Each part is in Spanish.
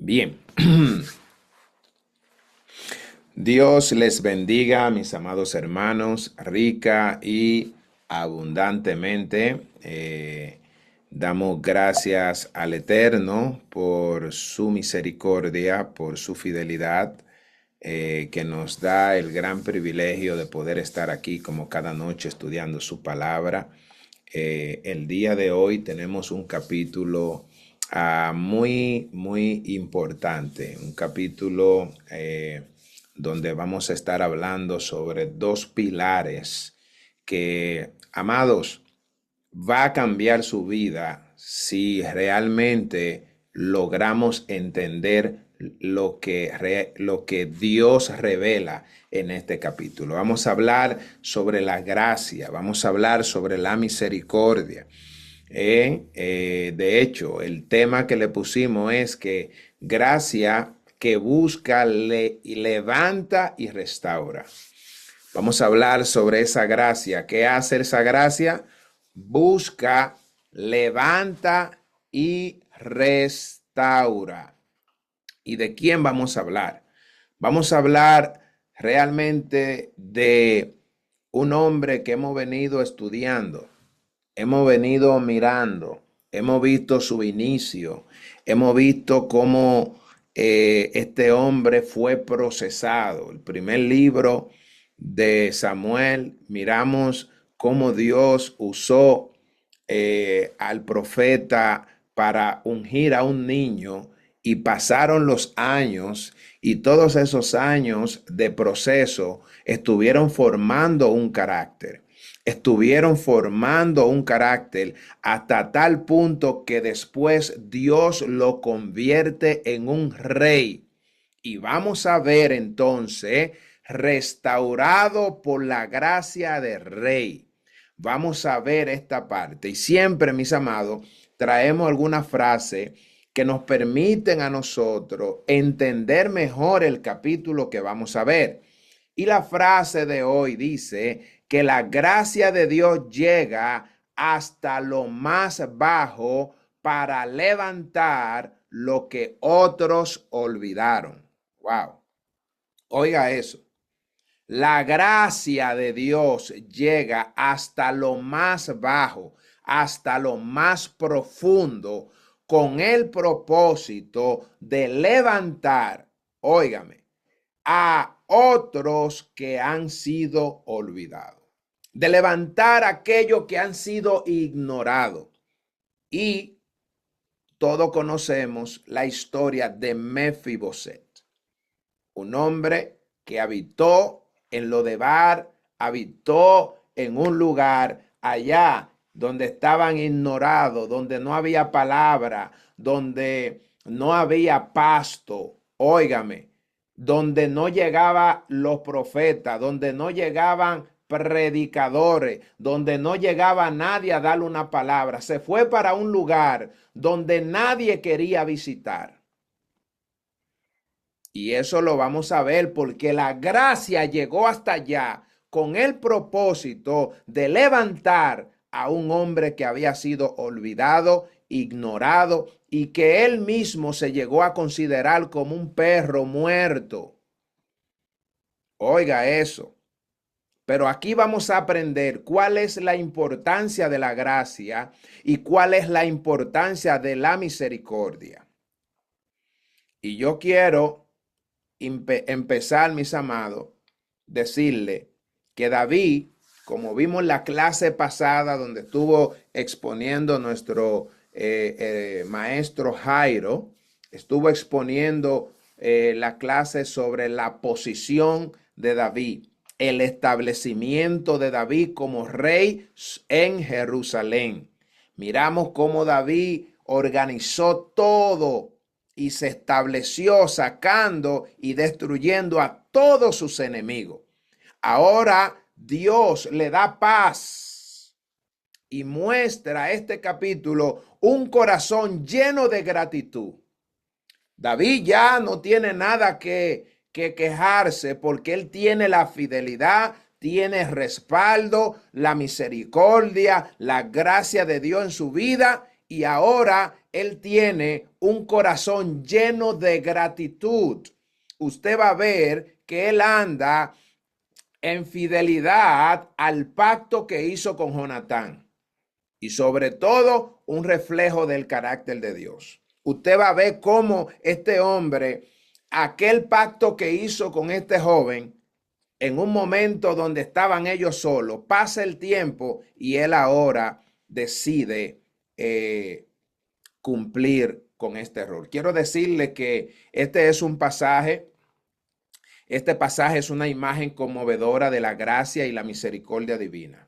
Bien, Dios les bendiga, mis amados hermanos, rica y abundantemente. Damos gracias al Eterno por su misericordia, por su fidelidad, que nos da el gran privilegio de poder estar aquí como cada noche estudiando su palabra. El día de hoy tenemos un capítulo muy importante, un capítulo donde vamos a estar hablando sobre dos pilares que, amados, va a cambiar su vida si realmente logramos entender lo que Dios revela en este capítulo. Vamos a hablar sobre la gracia, vamos a hablar sobre la misericordia. De hecho, el tema que le pusimos es que gracia que busca, levanta y restaura. Vamos a hablar sobre esa gracia. ¿Qué hace esa gracia? Busca, levanta y restaura. ¿Y de quién vamos a hablar? Vamos a hablar realmente de un hombre que hemos venido estudiando, hemos venido mirando, hemos visto su inicio, hemos visto cómo este hombre fue procesado. El primer libro de Samuel, miramos cómo Dios usó al profeta para ungir a un niño y pasaron los años y todos esos años de proceso estuvieron formando un carácter. Estuvieron formando un carácter hasta tal punto que después Dios lo convierte en un rey. Y vamos a ver entonces, restaurado por la gracia del rey. Vamos a ver esta parte. Y siempre, mis amados, traemos alguna frase que nos permiten a nosotros entender mejor el capítulo que vamos a ver. Y la frase de hoy dice que la gracia de Dios llega hasta lo más bajo para levantar lo que otros olvidaron. Wow. Oiga eso. La gracia de Dios llega hasta lo más bajo, hasta lo más profundo, con el propósito de levantar, óigame, a otros que han sido olvidados, de levantar a aquellos que han sido ignorados. Y todos conocemos la historia de Mefiboset, un hombre que habitó en Lodebar, habitó en un lugar allá donde estaban ignorados, donde no había palabra, donde no había pasto, óigame, donde no llegaban los profetas, donde no llegaban predicadores, donde no llegaba nadie a darle una palabra. Se fue para un lugar donde nadie quería visitar. Y eso lo vamos a ver porque la gracia llegó hasta allá con el propósito de levantar a un hombre que había sido olvidado, ignorado y que él mismo se llegó a considerar como un perro muerto. Oiga eso. Pero aquí vamos a aprender cuál es la importancia de la gracia y cuál es la importancia de la misericordia. Y yo quiero empezar, mis amados, decirle que David, como vimos en la clase pasada donde estuvo exponiendo nuestro maestro Jairo, estuvo exponiendo la clase sobre la posición de David, el establecimiento de David como rey en Jerusalén. Miramos cómo David organizó todo y se estableció sacando y destruyendo a todos sus enemigos. Ahora Dios le da paz y muestra este capítulo un corazón lleno de gratitud. David ya no tiene nada que quejarse porque él tiene la fidelidad, tiene respaldo, la misericordia, la gracia de Dios en su vida y ahora él tiene un corazón lleno de gratitud. Usted va a ver que él anda en fidelidad al pacto que hizo con Jonatán y sobre todo un reflejo del carácter de Dios. Usted va a ver cómo este hombre, aquel pacto que hizo con este joven, en un momento donde estaban ellos solos, pasa el tiempo y él ahora decide cumplir con este error. Quiero decirle que este pasaje es una imagen conmovedora de la gracia y la misericordia divina.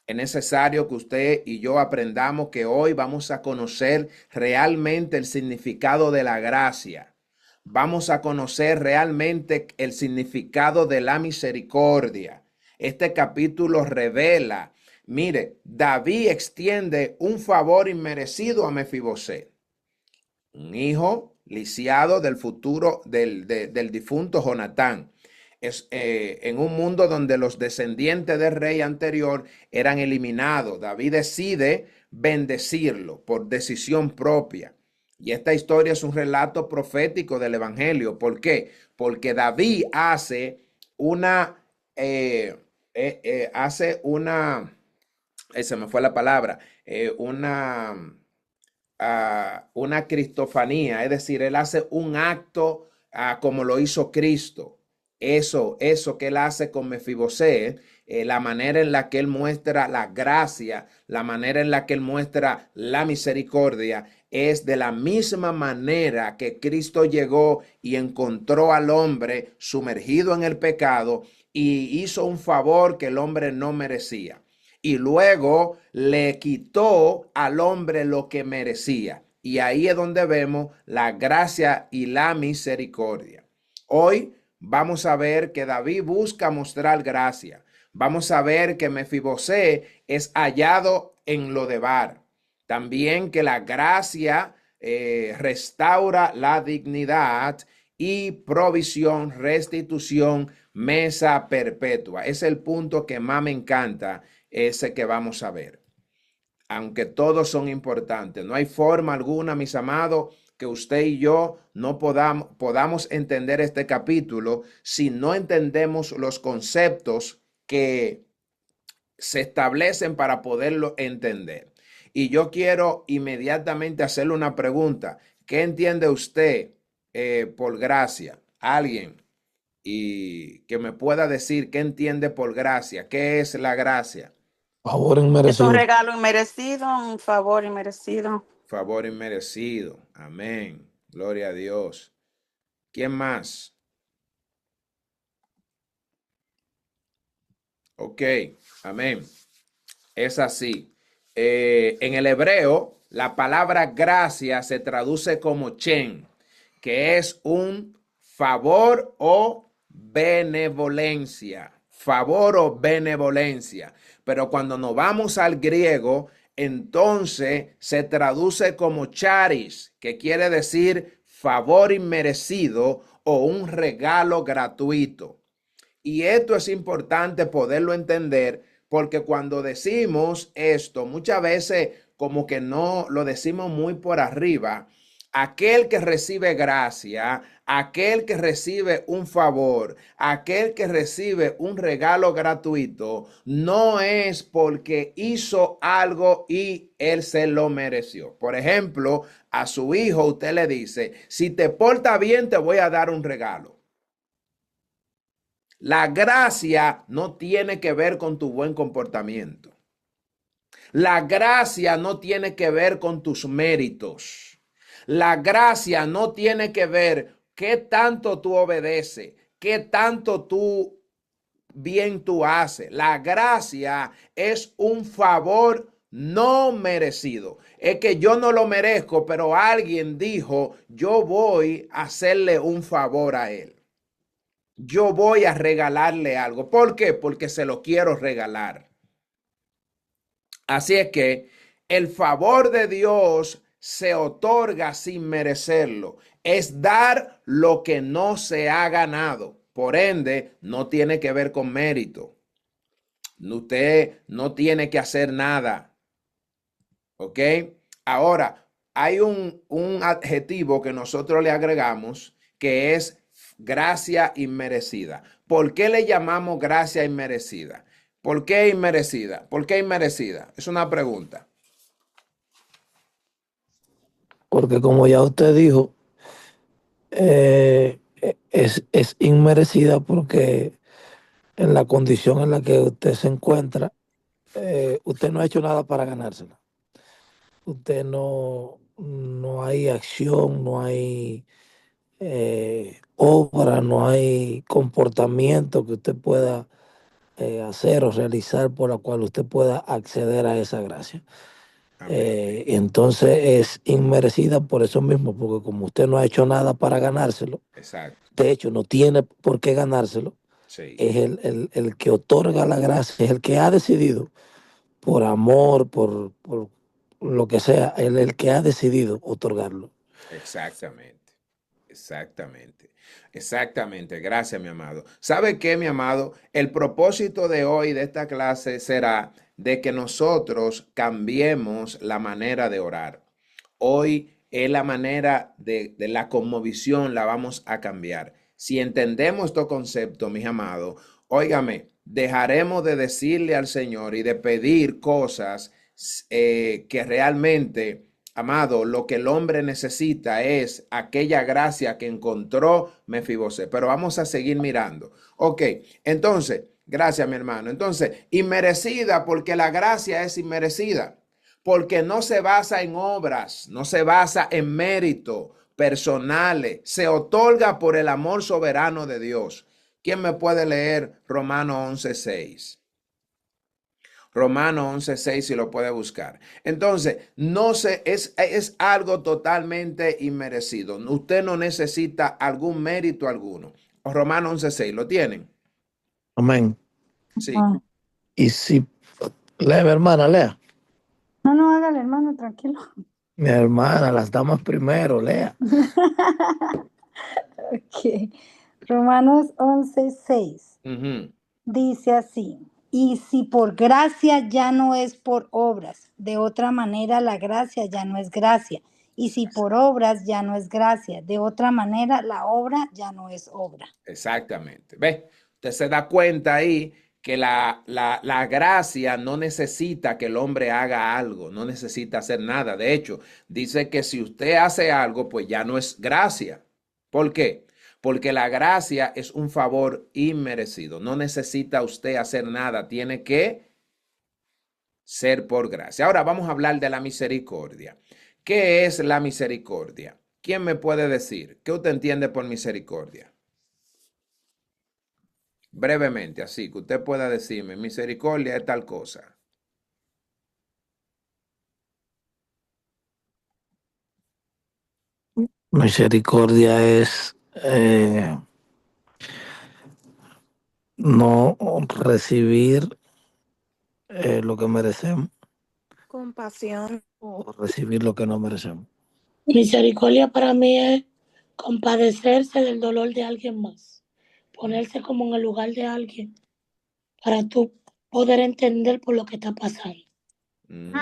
Es necesario que usted y yo aprendamos que hoy vamos a conocer realmente el significado de la gracia. Vamos a conocer realmente el significado de la misericordia. Este capítulo revela, mire, David extiende un favor inmerecido a Mefiboset, un hijo lisiado del futuro del difunto Jonatán. En un mundo donde los descendientes del rey anterior eran eliminados. David decide bendecirlo por decisión propia. Y esta historia es un relato profético del Evangelio. ¿Por qué? Porque David hace se me fue la palabra, una cristofanía, es decir, él hace un acto como lo hizo Cristo. Eso que él hace con Mefiboset, la manera en la que él muestra la gracia, la manera en la que él muestra la misericordia, es de la misma manera que Cristo llegó y encontró al hombre sumergido en el pecado y hizo un favor que el hombre no merecía. Y luego le quitó al hombre lo que merecía. Y ahí es donde vemos la gracia y la misericordia. Hoy vamos a ver que David busca mostrar gracia. Vamos a ver que Mefiboset es hallado en Lodebar. También que la gracia restaura la dignidad y provisión, restitución, mesa perpetua. Es el punto que más me encanta, ese que vamos a ver. Aunque todos son importantes, no hay forma alguna, mis amados, que usted y yo no podamos entender este capítulo si no entendemos los conceptos que se establecen para poderlo entender. Y yo quiero inmediatamente hacerle una pregunta. ¿Qué entiende usted por gracia? Alguien y que me pueda decir qué entiende por gracia. ¿Qué es la gracia? Favor Es un inmerecido. regalo inmerecido, un favor inmerecido. Favor inmerecido. Amén. Gloria a Dios. ¿Quién más? Ok. Amén. Es así. En el hebreo, la palabra gracia se traduce como chen, que es un favor o benevolencia. Favor o benevolencia. Pero cuando nos vamos al griego, entonces se traduce como charis, que quiere decir favor inmerecido o un regalo gratuito. Y esto es importante poderlo entender porque cuando decimos esto, muchas veces como que no lo decimos muy por arriba. Aquel que recibe gracia, aquel que recibe un favor, aquel que recibe un regalo gratuito, no es porque hizo algo y él se lo mereció. Por ejemplo, a su hijo usted le dice, si te porta bien te voy a dar un regalo. La gracia no tiene que ver con tu buen comportamiento. La gracia no tiene que ver con tus méritos. La gracia no tiene que ver qué tanto tú obedeces, qué tanto bien tú haces. La gracia es un favor no merecido. Es que yo no lo merezco, pero alguien dijo, yo voy a hacerle un favor a él. Yo voy a regalarle algo. ¿Por qué? Porque se lo quiero regalar. Así es que el favor de Dios se otorga sin merecerlo. Es dar lo que no se ha ganado. Por ende, no tiene que ver con mérito. Usted no tiene que hacer nada. ¿Ok? Ahora, hay un adjetivo que nosotros le agregamos que es gracia inmerecida. ¿Por qué le llamamos gracia inmerecida? ¿Por qué inmerecida? ¿Por qué inmerecida? Es una pregunta. Porque como ya usted dijo, es inmerecida porque en la condición en la que usted se encuentra, usted no ha hecho nada para ganársela. Usted no hay acción, no hay obra, no hay comportamiento que usted pueda hacer o realizar por la cual usted pueda acceder a esa gracia. Amén. Entonces es inmerecida por eso mismo, porque como usted no ha hecho nada para ganárselo, Exacto. de hecho no tiene por qué ganárselo, Sí. es el que otorga la gracia, es el que ha decidido, por amor, por lo que sea, el que ha decidido otorgarlo. Exactamente. Exactamente. Exactamente. Gracias, mi amado. ¿Sabe qué, mi amado? El propósito de hoy de esta clase será de que nosotros cambiemos la manera de orar. Hoy es la manera de la conmovisión, la vamos a cambiar. Si entendemos estos conceptos, mis amados, óigame, dejaremos de decirle al Señor y de pedir cosas que realmente, amado, lo que el hombre necesita es aquella gracia que encontró Mefibosé. Pero vamos a seguir mirando. Ok, entonces, gracias, mi hermano. Entonces, inmerecida porque la gracia es inmerecida, porque no se basa en obras, no se basa en mérito personales, se otorga por el amor soberano de Dios. ¿Quién me puede leer Romanos 11:6? Romanos 11:6 si lo puede buscar. Entonces, no se, es algo totalmente inmerecido. Usted no necesita algún mérito alguno. Romanos 11:6, ¿lo tienen? Amén. Sí. Ah, Y si, lea, mi hermana, lea. no, no, hágale, hermano, tranquilo. Mi hermana, las damas primero, lea. Ok. Romanos 11:6 Ujú. dice así, y si por gracia ya no es por obras, de otra manera la gracia ya no es gracia, y si por obras ya no es gracia, de otra manera la obra ya no es obra. Exactamente. ¿Ve? Usted se da cuenta ahí que la gracia no necesita que el hombre haga algo, no necesita hacer nada. De hecho, dice que si usted hace algo, pues ya no es gracia. ¿Por qué? Porque la gracia es un favor inmerecido. No necesita usted hacer nada, tiene que ser por gracia. Ahora vamos a hablar de la misericordia. ¿Qué es la misericordia? ¿Quién me puede decir? ¿Qué usted entiende por misericordia? Brevemente, así que usted pueda decirme, misericordia es tal cosa. Misericordia es no recibir lo que merecemos Compasión. o recibir lo que no merecemos. Misericordia para mí es compadecerse del dolor de alguien más, ponerse como en el lugar de alguien para tú poder entender por lo que está pasando. Mm,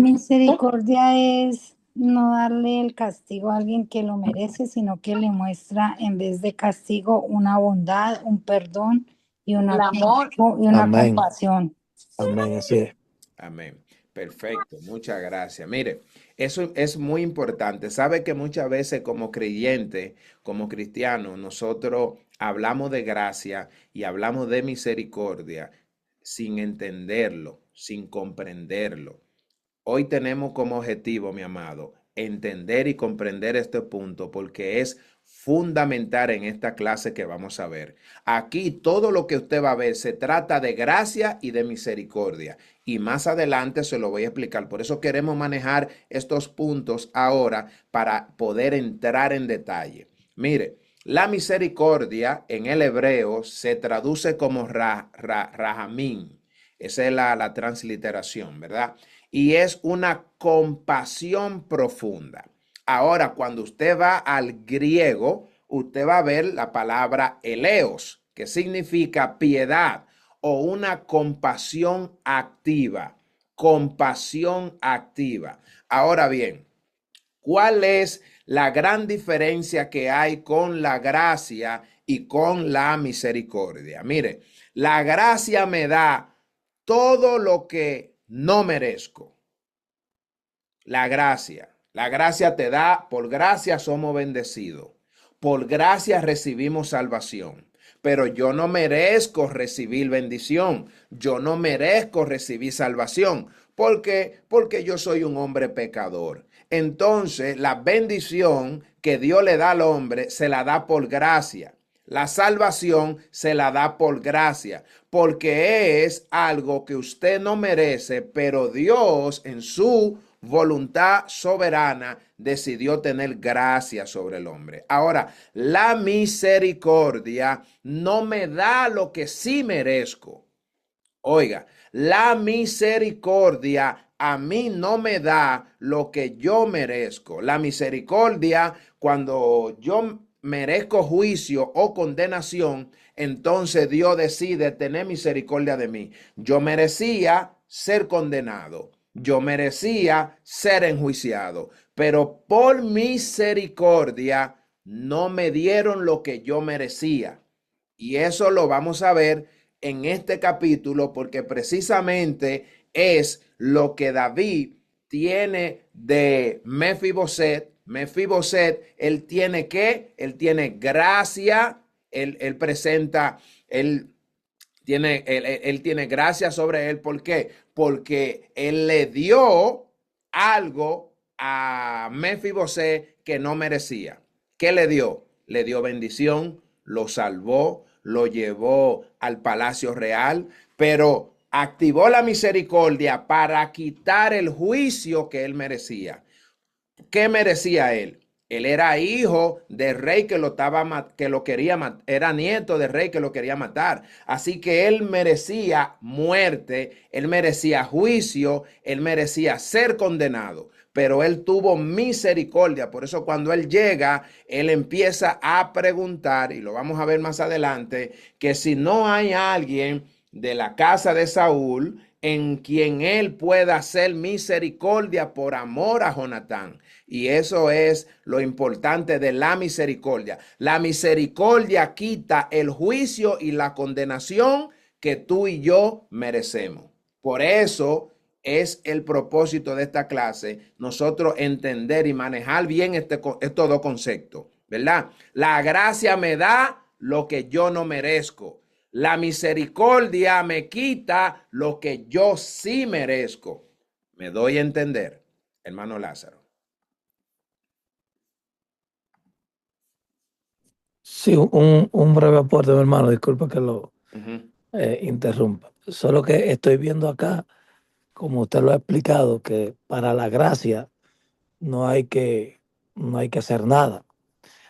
Misericordia es no darle el castigo a alguien que lo merece, sino que le muestra en vez de castigo una bondad, un perdón y El amor. y una Amén. compasión. Amén, así es. amén. Perfecto, muchas gracias. Mire, eso es muy importante. Sabe que muchas veces como creyente, como cristiano, nosotros hablamos de gracia y hablamos de misericordia sin entenderlo, sin comprenderlo. Hoy tenemos como objetivo, mi amado, entender y comprender este punto porque es fundamental en esta clase que vamos a ver. Aquí todo lo que usted va a ver se trata de gracia y de misericordia y más adelante se lo voy a explicar. Por eso queremos manejar estos puntos ahora para poder entrar en detalle. Mire, la misericordia en el hebreo se traduce como rahamín. Esa es la transliteración, ¿verdad? Y es una compasión profunda. Ahora, cuando usted va al griego, usted va a ver la palabra eleos, que significa piedad o una compasión activa. Compasión activa. Ahora bien, ¿Cuál es la gran diferencia que hay con la gracia y con la misericordia? Mire, la gracia me da todo lo que no merezco. La gracia te da, por gracia somos bendecidos. Por gracia recibimos salvación. Pero yo no merezco recibir bendición. Yo no merezco recibir salvación. ¿Por qué? Porque yo soy un hombre pecador. Entonces, la bendición que Dios le da al hombre se la da por gracia. La salvación se la da por gracia, porque es algo que usted no merece, pero Dios en su voluntad soberana decidió tener gracia sobre el hombre. Ahora, la misericordia no me da lo que sí merezco. Oiga, la misericordia a mí no me da lo que yo merezco. La misericordia, cuando yo merezco juicio o condenación, entonces Dios decide tener misericordia de mí. Yo merecía ser condenado. Yo merecía ser enjuiciado, pero por misericordia no me dieron lo que yo merecía. Y eso lo vamos a ver en este capítulo porque precisamente es lo que David tiene de Mefiboset. Mefiboset, él tiene ¿qué? Él tiene gracia, él presenta, él tiene gracia sobre él. ¿Por qué? Porque él le dio algo a Mefiboset que no merecía. ¿Qué le dio? Le dio bendición, lo salvó, lo llevó al palacio real, pero activó la misericordia para quitar el juicio que él merecía. ¿Qué merecía él? Él era hijo del rey que lo quería matar, era nieto del rey que lo quería matar. Así que él merecía muerte, él merecía juicio, él merecía ser condenado. Pero él tuvo misericordia. Por eso cuando él llega, él empieza a preguntar, y lo vamos a ver más adelante, que si no hay alguien de la casa de Saúl en quien él pueda hacer misericordia por amor a Jonatán. Y eso es lo importante de la misericordia. La misericordia quita el juicio y la condenación que tú y yo merecemos. Por eso es el propósito de esta clase, nosotros entender y manejar bien estos dos conceptos, ¿verdad? La gracia me da lo que yo no merezco. La misericordia me quita lo que yo sí merezco. ¿Me doy a entender, hermano Lázaro? Sí, un breve aporte, mi hermano, disculpa que lo Ujú. interrumpa. Solo que estoy viendo acá, como usted lo ha explicado, que para la gracia no hay que, no hay que hacer nada.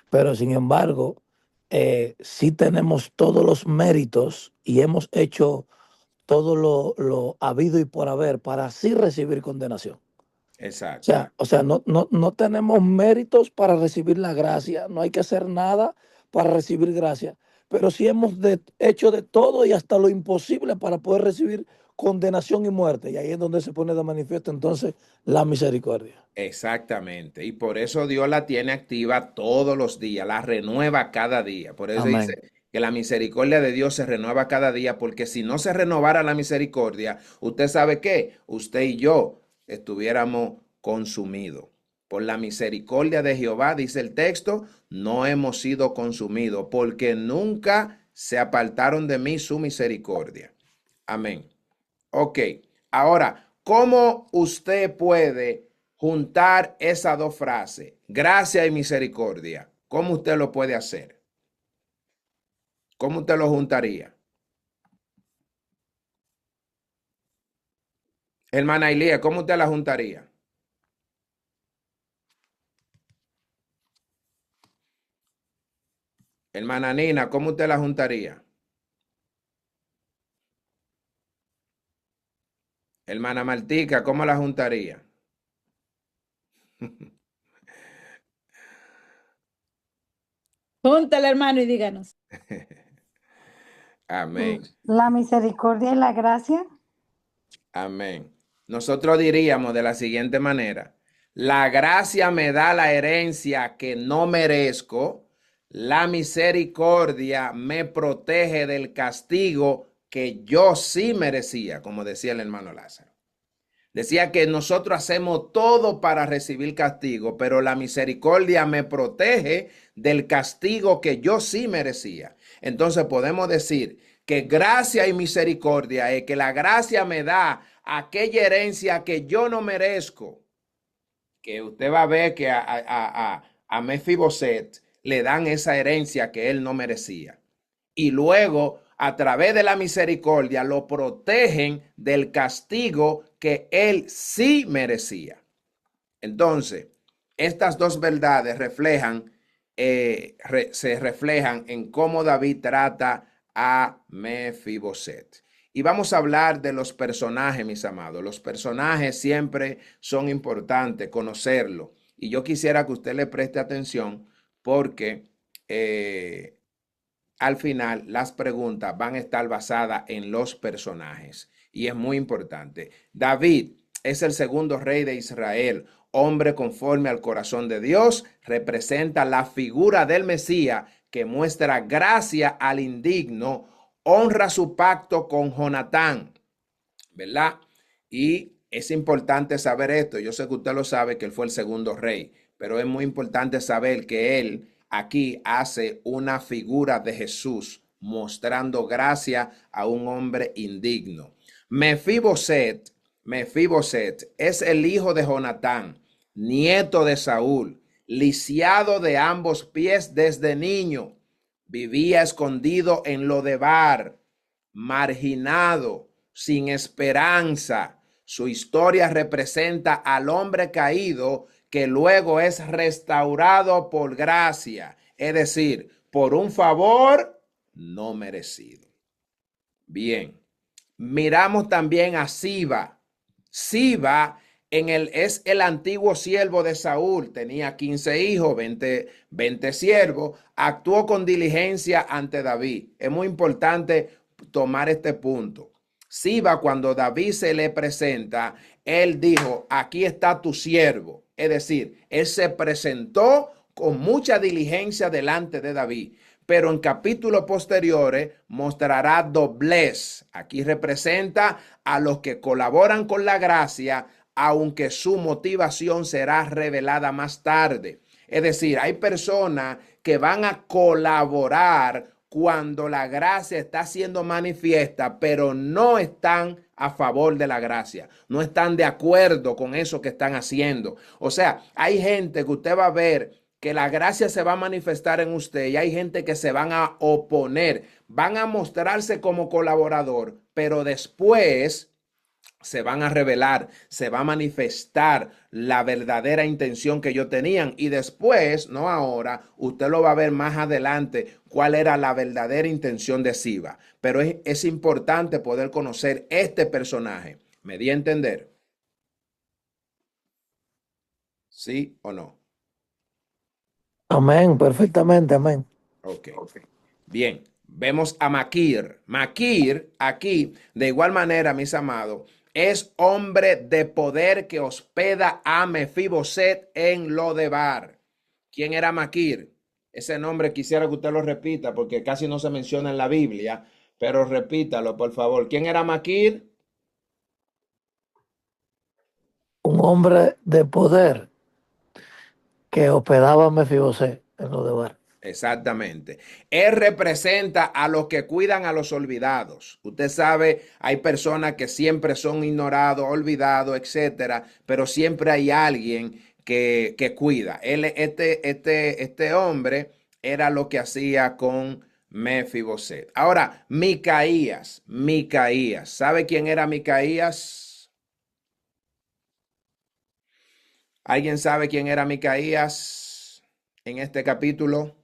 Pero sin embargo, sí tenemos todos los méritos y hemos hecho todo lo habido y por haber para así recibir condenación. Exacto. O sea, no tenemos méritos para recibir la gracia, no hay que hacer nada para recibir gracia, pero sí hemos hecho de todo y hasta lo imposible para poder recibir condenación y muerte. Y ahí es donde se pone de manifiesto entonces la misericordia. Exactamente. Y por eso Dios la tiene activa todos los días, la renueva cada día. Por eso Amén. dice que la misericordia de Dios se renueva cada día, porque si no se renovara la misericordia, usted sabe qué, usted y yo estuviéramos consumidos. Por la misericordia de Jehová, dice el texto, no hemos sido consumidos, porque nunca se apartaron de mí su misericordia. Amén. Ok, ahora, ¿cómo usted puede juntar esas dos frases, gracia y misericordia? ¿Cómo usted lo puede hacer? ¿Cómo usted lo juntaría? Hermana Ilía, ¿cómo usted la juntaría? Hermana Nina, ¿cómo usted la juntaría? Hermana Martica, ¿cómo la juntaría? Júntale, hermano, y díganos. Amén, La misericordia y la gracia. amén. Nosotros diríamos de la siguiente manera, La gracia me da la herencia que no merezco. La misericordia me protege del castigo que yo sí merecía, como decía el hermano Lázaro. Decía que nosotros hacemos todo para recibir castigo, pero la misericordia me protege del castigo que yo sí merecía. Entonces podemos decir que gracia y misericordia es que la gracia me da aquella herencia que yo no merezco. Que usted va a ver que a Mefiboset le dan esa herencia que él no merecía. Y luego, a través de la misericordia, lo protegen del castigo que él sí merecía. Entonces, estas dos verdades se reflejan en cómo David trata a Mefiboset. Y vamos a hablar de los personajes, mis amados. Los personajes siempre son importantes conocerlos. Y yo quisiera que usted le preste atención porque al final las preguntas van a estar basadas en los personajes. Y es muy importante. David es el segundo rey de Israel, hombre conforme al corazón de Dios, representa la figura del Mesías que muestra gracia al indigno, honra su pacto con Jonatán, ¿verdad? Y es importante saber esto. Yo sé que usted lo sabe, que él fue el segundo rey, pero es muy importante saber que él aquí hace una figura de Jesús, mostrando gracia a un hombre indigno. Mefiboset es el hijo de Jonatán, nieto de Saúl, lisiado de ambos pies desde niño. Vivía escondido en Lodebar, marginado, sin esperanza. Su historia representa al hombre caído que luego es restaurado por gracia, es decir, por un favor no merecido. Bien, miramos también a Siba. Siba es el antiguo siervo de Saúl, tenía 15 hijos, 20 siervos, actuó con diligencia ante David. Es muy importante tomar este punto. Siba, cuando David se le presenta, él dijo, aquí está tu siervo. Es decir, él se presentó con mucha diligencia delante de David. Pero en capítulos posteriores mostrará doblez. Aquí representa a los que colaboran con la gracia, aunque su motivación será revelada más tarde. Es decir, hay personas que van a colaborar cuando la gracia está siendo manifiesta, pero no están a favor de la gracia, no están de acuerdo con eso que están haciendo. O sea, hay gente que usted va a ver que la gracia se va a manifestar en usted y hay gente que se van a oponer, van a mostrarse como colaborador, pero después se van a revelar, se va a manifestar la verdadera intención que ellos tenían y después, no ahora, usted lo va a ver más adelante cuál era la verdadera intención de Siba. Pero es importante poder conocer este personaje. ¿Me di a entender? ¿Sí o no? Amén, perfectamente, amén. Ok. Bien, vemos a Maquir. Maquir aquí, de igual manera, mis amados, es hombre de poder que hospeda a Mefiboset en Lodebar. ¿Quién era Maquir? Ese nombre quisiera que usted lo repita porque casi no se menciona en la Biblia, pero repítalo, por favor. ¿Quién era Maquir? Un hombre de poder que hospedaba a Mefiboset en Lodebar. Exactamente. Él representa a los que cuidan a los olvidados. Usted sabe, hay personas que siempre son ignorados, olvidados, etcétera, pero siempre hay alguien que cuida. Este hombre era lo que hacía con Mefiboset. Ahora, Micaías. ¿Sabe quién era Micaías? ¿Alguien sabe quién era Micaías en este capítulo?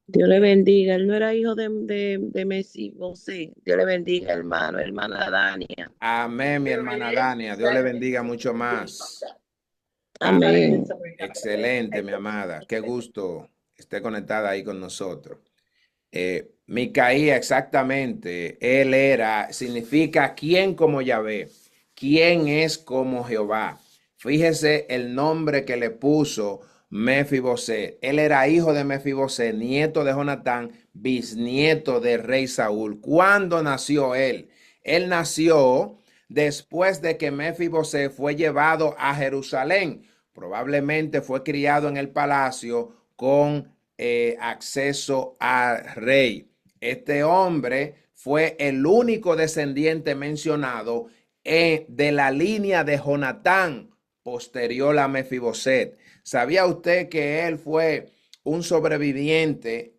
Dios le bendiga. Él no era hijo de Mefiboset. Dios le bendiga, hermana Dania. Amén, mi hermana Dania. Dios le bendiga mucho más. Amén. Excelente, mi amada. Qué gusto esté conectada ahí con nosotros. Micaía, exactamente. Significa quién como Yahvé, quién es como Jehová. Fíjese el nombre que le puso Mefiboset. Él era hijo de Mefiboset, nieto de Jonatán, bisnieto del rey Saúl. ¿Cuándo nació él? Él nació después de que Mefiboset fue llevado a Jerusalén. Probablemente fue criado en el palacio con acceso al rey. Este hombre fue el único descendiente mencionado de la línea de Jonatán, posterior a Mefiboset. ¿Sabía usted que él fue un sobreviviente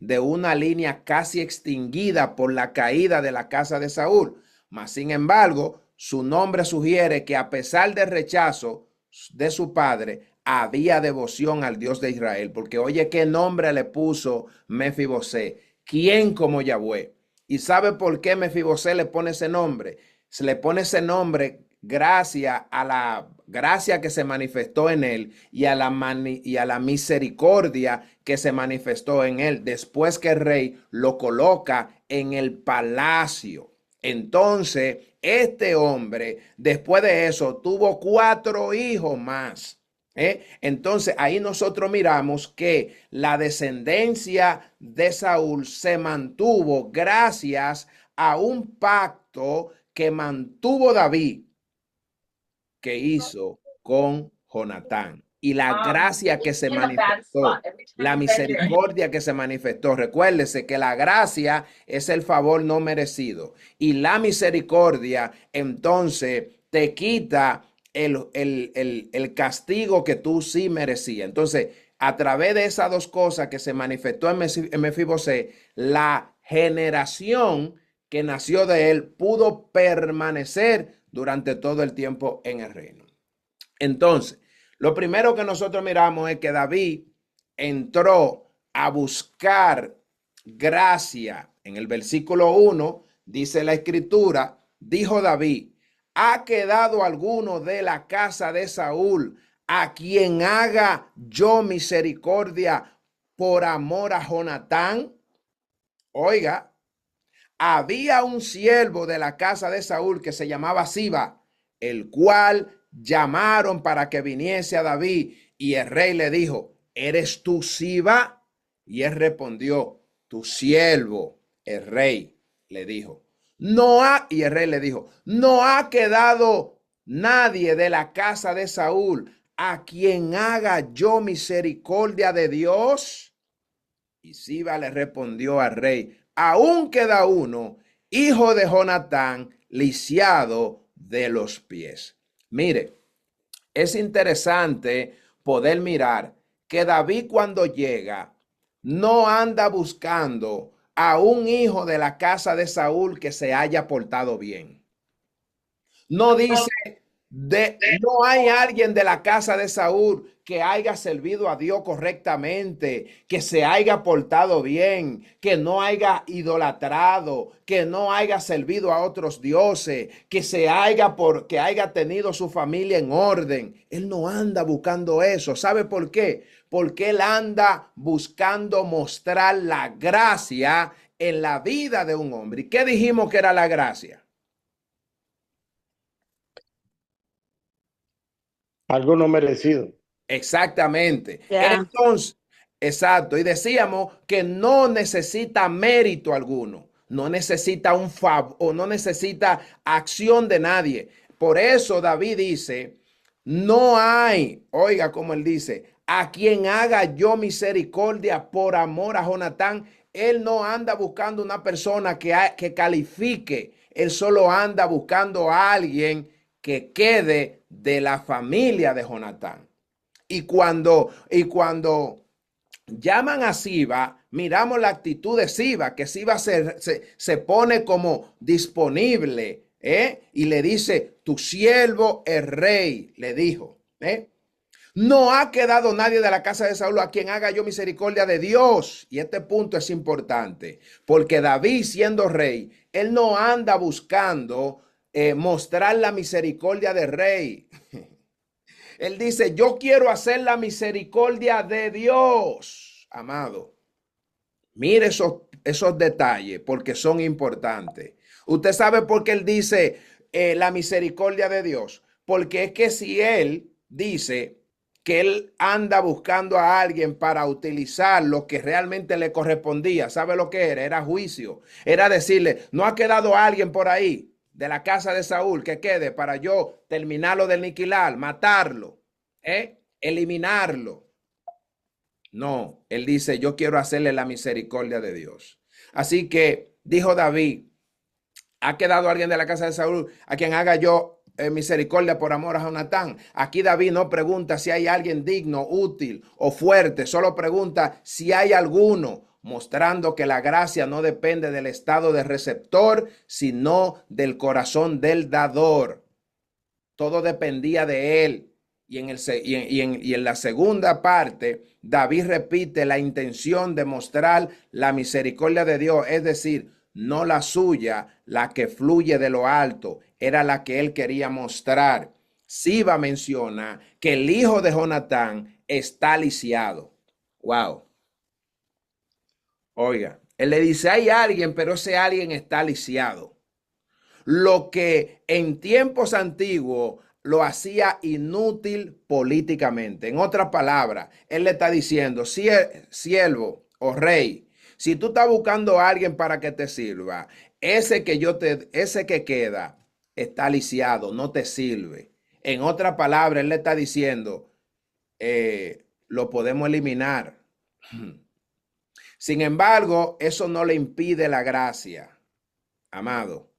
de una línea casi extinguida por la caída de la casa de Saúl? Mas, sin embargo, su nombre sugiere que a pesar del rechazo de su padre, había devoción al Dios de Israel, porque oye qué nombre le puso Mefiboset. ¿Quién como Yahweh? ¿Y sabe por qué Mefiboset le pone ese nombre? Se le pone ese nombre gracias a la gracia que se manifestó en él y a la misericordia que se manifestó en él después que el rey lo coloca en el palacio. Entonces, este hombre, después de eso, tuvo 4 hijos más. Entonces, ahí nosotros miramos que la descendencia de Saúl se mantuvo gracias a un pacto que mantuvo David, que hizo con Jonatán. Y la gracia que se manifestó, la misericordia que se manifestó. Recuérdese que la gracia es el favor no merecido. Y la misericordia, entonces, te quita el castigo que tú sí merecías. Entonces, a través de esas dos cosas que se manifestó en Mefiboset, la generación que nació de él pudo permanecer durante todo el tiempo en el reino. Entonces, lo primero que nosotros miramos es que David entró a buscar gracia. En el versículo 1 dice la escritura, dijo David, ¿ha quedado alguno de la casa de Saúl a quien haga yo misericordia por amor a Jonatán? Oiga, había un siervo de la casa de Saúl que se llamaba Siba, el cual llamaron para que viniese a David, y el rey le dijo, ¿eres tú Siba? Y él respondió, tu siervo. El rey le dijo, y el rey le dijo, no ha quedado nadie de la casa de Saúl a quien haga yo misericordia de Dios. Y Siba le respondió al rey, aún queda uno, hijo de Jonatán, lisiado de los pies. Mire, es interesante poder mirar que David cuando llega no anda buscando a un hijo de la casa de Saúl que se haya portado bien. No dice, no hay alguien de la casa de Saúl que haya servido a Dios correctamente, que se haya portado bien, que no haya idolatrado, que no haya servido a otros dioses, que haya tenido su familia en orden. Él no anda buscando eso. ¿Sabe por qué? Porque él anda buscando mostrar la gracia en la vida de un hombre. ¿Y qué dijimos que era la gracia? Algo no merecido. Exactamente. Ya. Entonces, exacto. Y decíamos que no necesita mérito alguno, no necesita un favor o no necesita acción de nadie. Por eso David dice, no hay, oiga como él dice, a quien haga yo misericordia por amor a Jonatán. Él no anda buscando una persona que califique, él solo anda buscando a alguien que quede de la familia de Jonatán. Y cuando llaman a Siba, miramos la actitud de Siba, que Siba se pone como disponible, y le dice, tu siervo el rey, le dijo, no ha quedado nadie de la casa de Saúl a quien haga yo misericordia de Dios. Y este punto es importante, porque David, siendo rey, él no anda buscando mostrar la misericordia del rey. Él dice, yo quiero hacer la misericordia de Dios, amado. Mire esos detalles porque son importantes. Usted sabe por qué él dice la misericordia de Dios. porque es que si él dice que él anda buscando a alguien para utilizar lo que realmente le correspondía, ¿sabe lo que era? Era juicio. Era decirle, no ha quedado alguien por ahí de la casa de Saúl que quede para yo terminarlo de aniquilar, matarlo, eliminarlo. No, él dice, yo quiero hacerle la misericordia de Dios. Así que dijo David, ha quedado alguien de la casa de Saúl a quien haga yo misericordia por amor a Jonatán. Aquí David no pregunta si hay alguien digno, útil o fuerte, solo pregunta si hay alguno, mostrando que la gracia no depende del estado de receptor, sino del corazón del dador. Todo dependía de él. Y en la segunda parte, David repite la intención de mostrar la misericordia de Dios, es decir, no la suya, la que fluye de lo alto, era la que él quería mostrar. Siba menciona que el hijo de Jonatán está lisiado. Wow. Oiga, él le dice, hay alguien, pero ese alguien está lisiado. Lo que en tiempos antiguos lo hacía inútil políticamente. En otras palabras, él le está diciendo, siervo o rey, si tú estás buscando a alguien para que te sirva, ese que queda está lisiado, no te sirve. En otras palabras, él le está diciendo, lo podemos eliminar. Sin embargo, eso no le impide la gracia. Amado,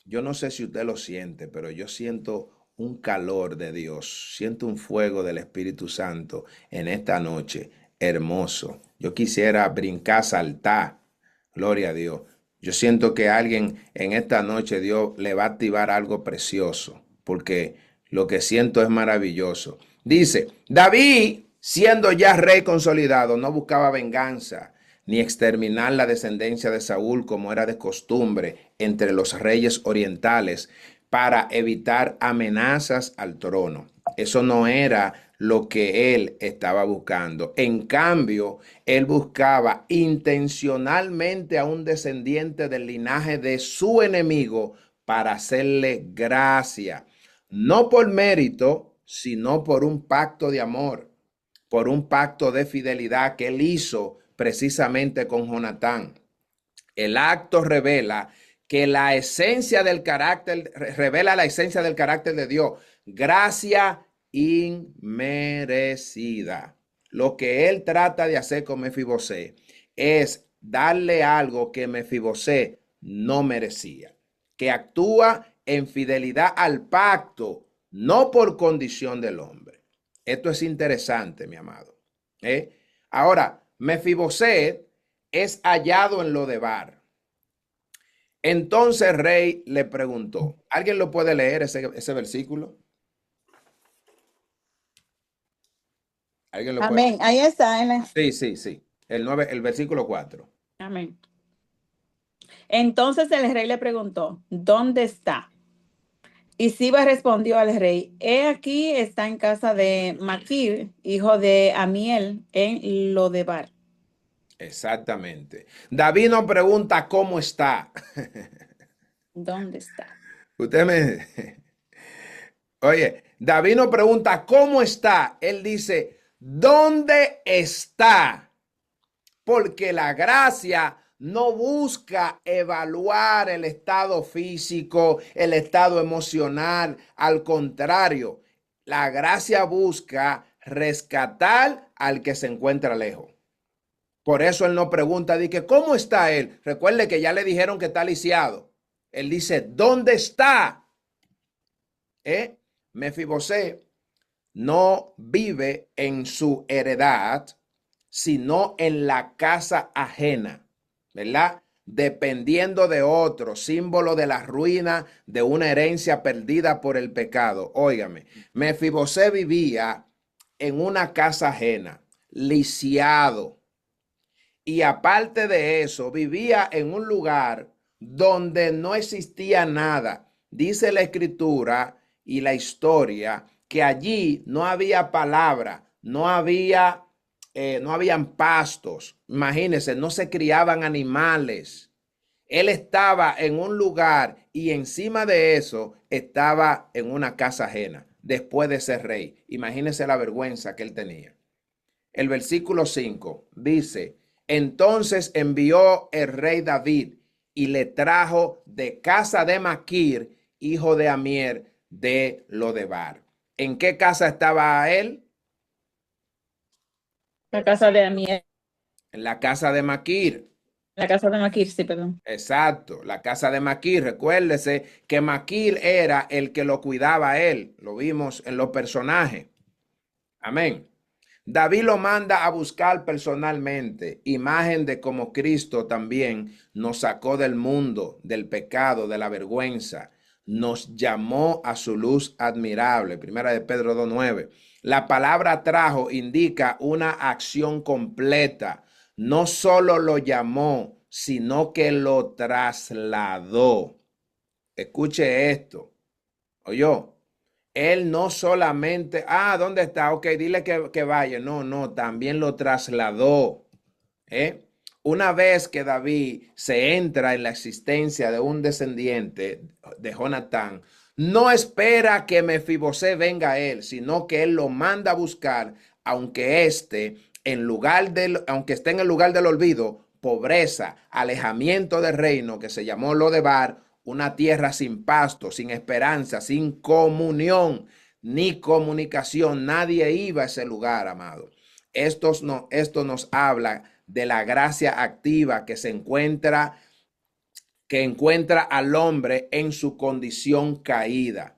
yo no sé si usted lo siente, pero yo siento un calor de Dios, siento un fuego del Espíritu Santo en esta noche, hermoso. Yo quisiera brincar, saltar, gloria a Dios. Yo siento que alguien en esta noche Dios le va a activar algo precioso, porque lo que siento es maravilloso. Dice, David, siendo ya rey consolidado, no buscaba venganza, ni exterminar la descendencia de Saúl como era de costumbre entre los reyes orientales para evitar amenazas al trono. Eso no era lo que él estaba buscando. En cambio, él buscaba intencionalmente a un descendiente del linaje de su enemigo para hacerle gracia, no por mérito, sino por un pacto de amor, por un pacto de fidelidad que él hizo precisamente con Jonatán. El acto revela que la esencia del carácter, revela la esencia del carácter de Dios, gracia inmerecida. Lo que él trata de hacer con Mefibosé es darle algo que Mefibosé no merecía, que actúa en fidelidad al pacto, no por condición del hombre. Esto es interesante, mi amado. Ahora, Mefibosé es hallado en Lodebar. Entonces el rey le preguntó, ¿alguien lo puede leer ese versículo? ¿Alguien lo puede? Amén. Ahí está. Sí. El versículo 4. Amén. Entonces el rey le preguntó, ¿dónde está? Y Siba respondió al rey, he aquí está en casa de Maquir, hijo de Amiel, en Lodebar. Exactamente. David no pregunta cómo está. ¿Dónde está? Usted me... Oye, David no pregunta cómo está. Él dice, ¿dónde está? Porque la gracia no busca evaluar el estado físico, el estado emocional. Al contrario, la gracia busca rescatar al que se encuentra lejos. Por eso él no pregunta, dice, ¿cómo está él? Recuerde que ya le dijeron que está lisiado. Él dice, ¿dónde está? Mefibosé no vive en su heredad, sino en la casa ajena, ¿verdad? Dependiendo de otro, símbolo de la ruina de una herencia perdida por el pecado. Óigame, Mefibosé vivía en una casa ajena, lisiado. Y aparte de eso, vivía en un lugar donde no existía nada. Dice la escritura y la historia que allí no había palabra, no habían pastos. Imagínense, no se criaban animales. Él estaba en un lugar y encima de eso estaba en una casa ajena, después de ser rey. Imagínese la vergüenza que él tenía. El versículo 5 dice, entonces envió el rey David y le trajo de casa de Maquir, hijo de Amiel, de Lodebar. ¿En qué casa estaba él? La casa de Amiel. En la casa de Maquir. La casa de Maquir, sí, perdón. Exacto, la casa de Maquir. Recuérdese que Maquir era el que lo cuidaba a él. Lo vimos en los personajes. Amén. David lo manda a buscar personalmente, imagen de cómo Cristo también nos sacó del mundo, del pecado, de la vergüenza. Nos llamó a su luz admirable. Primera de Pedro 2:9. La palabra trajo indica una acción completa. No solo lo llamó, sino que lo trasladó. Escuche esto. ¿Oyó? Él no solamente, ¿dónde está? Ok, dile que vaya. No, también lo trasladó. Una vez que David se entra en la existencia de un descendiente de Jonatán, no espera que Mefibosé venga a él, sino que él lo manda a buscar, aunque esté en el lugar del olvido, pobreza, alejamiento del reino que se llamó Lodebar, una tierra sin pasto, sin esperanza, sin comunión, ni comunicación. Nadie iba a ese lugar, amado. Esto nos habla de la gracia activa que encuentra al hombre en su condición caída.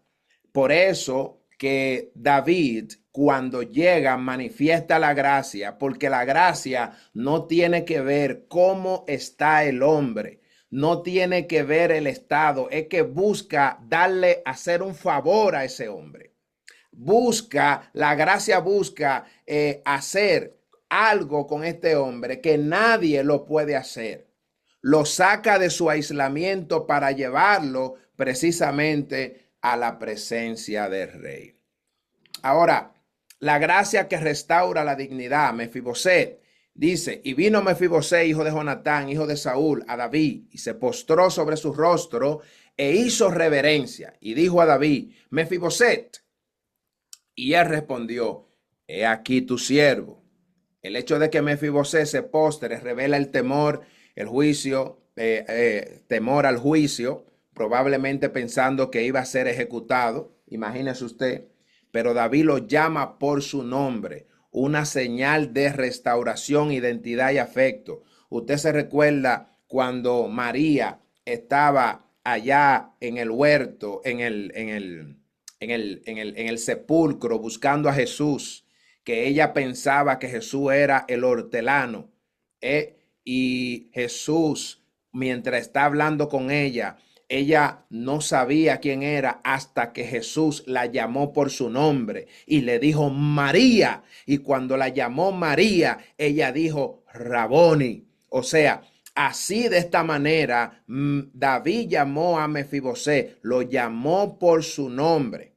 Por eso que David, cuando llega, manifiesta la gracia, porque la gracia no tiene que ver cómo está el hombre, no tiene que ver el estado, es que busca hacer un favor a ese hombre. La gracia busca hacer algo con este hombre que nadie lo puede hacer. Lo saca de su aislamiento para llevarlo precisamente a la presencia del rey. Ahora, la gracia que restaura la dignidad, Mefiboset, dice, y vino Mefiboset, hijo de Jonatán, hijo de Saúl, a David, y se postró sobre su rostro e hizo reverencia, y dijo a David, Mefiboset. Y él respondió, he aquí tu siervo. El hecho de que Mefiboset se postre revela el temor, el juicio, temor al juicio, probablemente pensando que iba a ser ejecutado. Imagínese usted. Pero David lo llama por su nombre, una señal de restauración, identidad y afecto. Usted se recuerda cuando María estaba allá en el huerto, en el sepulcro, buscando a Jesús, que ella pensaba que Jesús era el hortelano, y Jesús, mientras está hablando con ella no sabía quién era hasta que Jesús la llamó por su nombre y le dijo María. Y cuando la llamó María, ella dijo Raboni. O sea, así de esta manera, David llamó a Mefiboset, lo llamó por su nombre,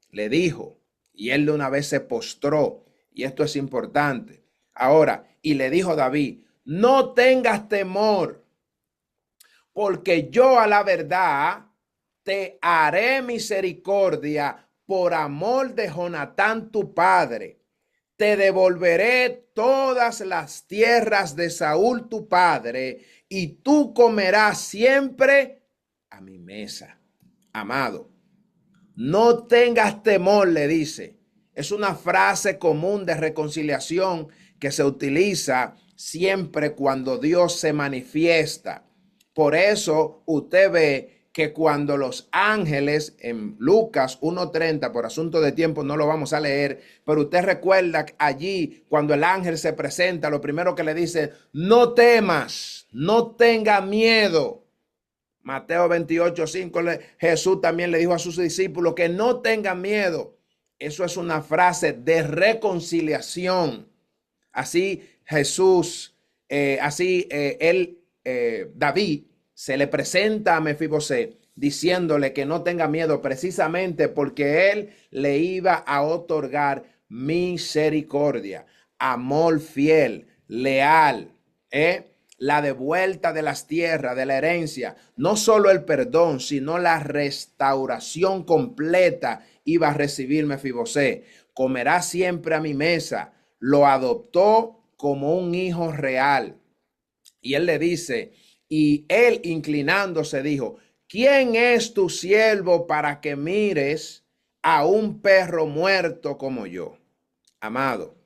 le dijo, y él de una vez se postró. Y esto es importante. Ahora, y le dijo David, no tengas temor, porque yo a la verdad te haré misericordia por amor de Jonatán tu padre. Te devolveré todas las tierras de Saúl tu padre, y tú comerás siempre a mi mesa. Amado, no tengas temor, le dice. Es una frase común de reconciliación que se utiliza siempre cuando Dios se manifiesta. Por eso usted ve que cuando los ángeles en Lucas 1:30, por asunto de tiempo no lo vamos a leer, pero usted recuerda allí cuando el ángel se presenta, lo primero que le dice, no temas, no tenga miedo. Mateo 28:5, Jesús también le dijo a sus discípulos que no tengan miedo. Eso es una frase de reconciliación. Así Jesús, David se le presenta a Mefiboset diciéndole que no tenga miedo, precisamente porque él le iba a otorgar misericordia, amor fiel, leal, la devuelta de las tierras, de la herencia, no solo el perdón, sino la restauración completa iba a recibir Mefibosé. Comerá siempre a mi mesa. Lo adoptó como un hijo real. Y él le dice, y él inclinándose dijo, ¿quién es tu siervo para que mires a un perro muerto como yo? Amado,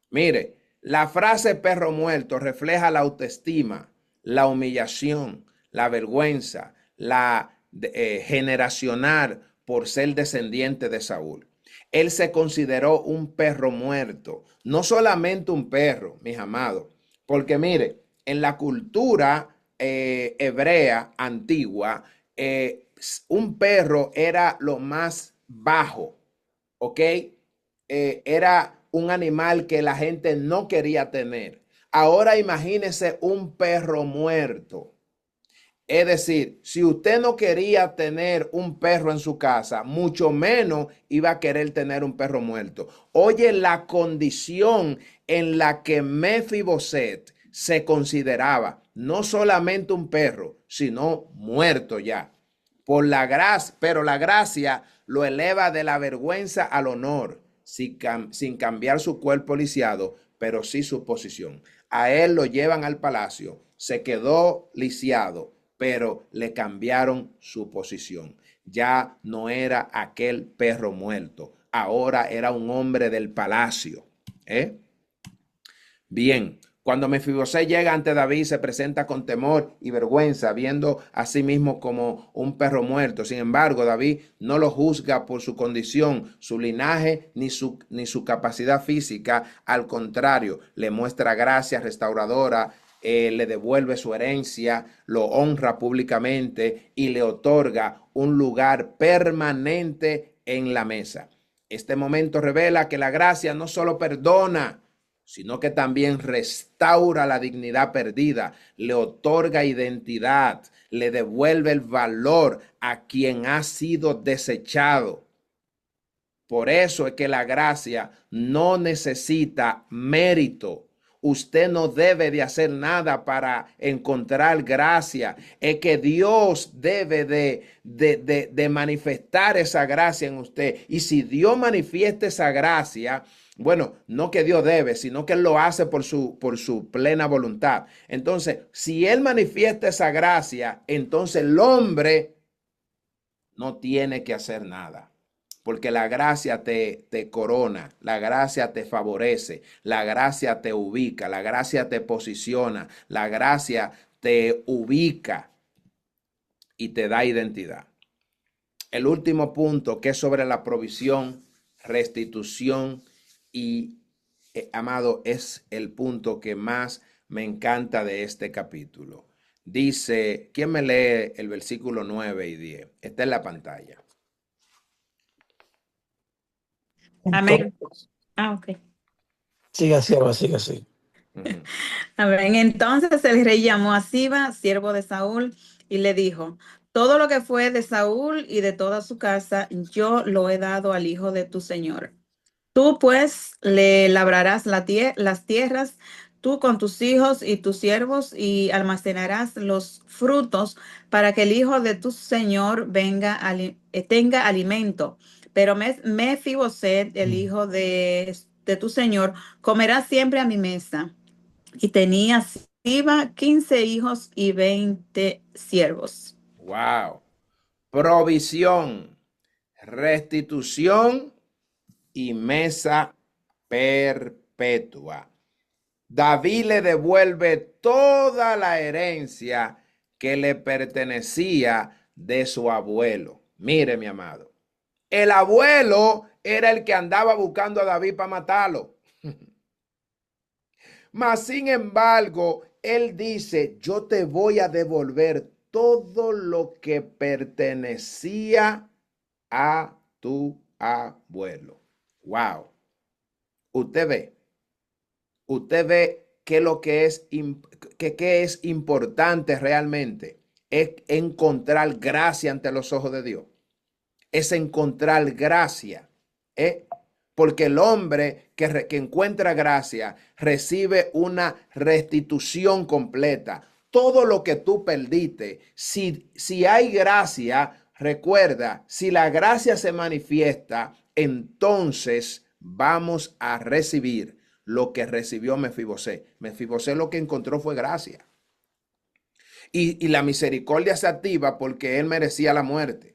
mire, la frase perro muerto refleja la autoestima, la humillación, la vergüenza, la generacional por ser descendiente de Saúl. Él se consideró un perro muerto, no solamente un perro, mis amados, porque mire, en la cultura hebrea antigua, un perro era lo más bajo, ¿ok? Era un animal que la gente no quería tener. Ahora imagínese un perro muerto. Es decir, si usted no quería tener un perro en su casa, mucho menos iba a querer tener un perro muerto. Oye, la condición en la que Mefiboset se consideraba no solamente un perro, sino muerto ya. Por la gracia, pero la gracia lo eleva de la vergüenza al honor, sin cambiar su cuerpo lisiado, pero sí su posición. A él lo llevan al palacio, se quedó lisiado, pero le cambiaron su posición. Ya no era aquel perro muerto, ahora era un hombre del palacio. Bien, cuando Mefibosé llega ante David, se presenta con temor y vergüenza, viendo a sí mismo como un perro muerto. Sin embargo, David no lo juzga por su condición, su linaje, ni su capacidad física. Al contrario, le muestra gracia restauradora, le devuelve su herencia, lo honra públicamente y le otorga un lugar permanente en la mesa. Este momento revela que la gracia no solo perdona, sino que también restaura la dignidad perdida, le otorga identidad, le devuelve el valor a quien ha sido desechado. Por eso es que la gracia no necesita mérito. Usted no debe de hacer nada para encontrar gracia. Es que Dios debe de manifestar esa gracia en usted. Y si Dios manifiesta esa gracia, bueno, no que Dios debe, sino que Él lo hace por su plena voluntad. Entonces, si Él manifiesta esa gracia, entonces el hombre no tiene que hacer nada. Porque la gracia te corona, la gracia te favorece, la gracia te ubica, la gracia te posiciona, la gracia te ubica y te da identidad. El último punto, que es sobre la provisión, restitución y, amado, es el punto que más me encanta de este capítulo. Dice, ¿quién me lee el versículo 9 y 10? Está en la pantalla. Amén. Entonces, Ok. siga, sierva, siga así. Amén. Entonces el rey llamó a Siba, siervo de Saúl, y le dijo, todo lo que fue de Saúl y de toda su casa, yo lo he dado al hijo de tu señor. Tú pues le labrarás las tierras, tú con tus hijos y tus siervos, y almacenarás los frutos para que el hijo de tu señor tenga alimento. Pero Mefiboset, el hijo de tu señor, comerá siempre a mi mesa. Y tenía Siba 15 hijos y 20 siervos. Wow. Provisión, restitución y mesa perpetua. David le devuelve toda la herencia que le pertenecía de su abuelo. Mire, mi amado, el abuelo era el que andaba buscando a David para matarlo. Mas, sin embargo, él dice, yo te voy a devolver todo lo que pertenecía a tu abuelo. Wow. Usted ve que lo que es, que es importante realmente es encontrar gracia ante los ojos de Dios. Es encontrar gracia. porque el hombre que encuentra gracia recibe una restitución completa. Todo lo que tú perdiste, si hay gracia, recuerda, si la gracia se manifiesta, entonces vamos a recibir lo que recibió Mefibosé. Mefibosé lo que encontró fue gracia. Y la misericordia se activa porque él merecía la muerte.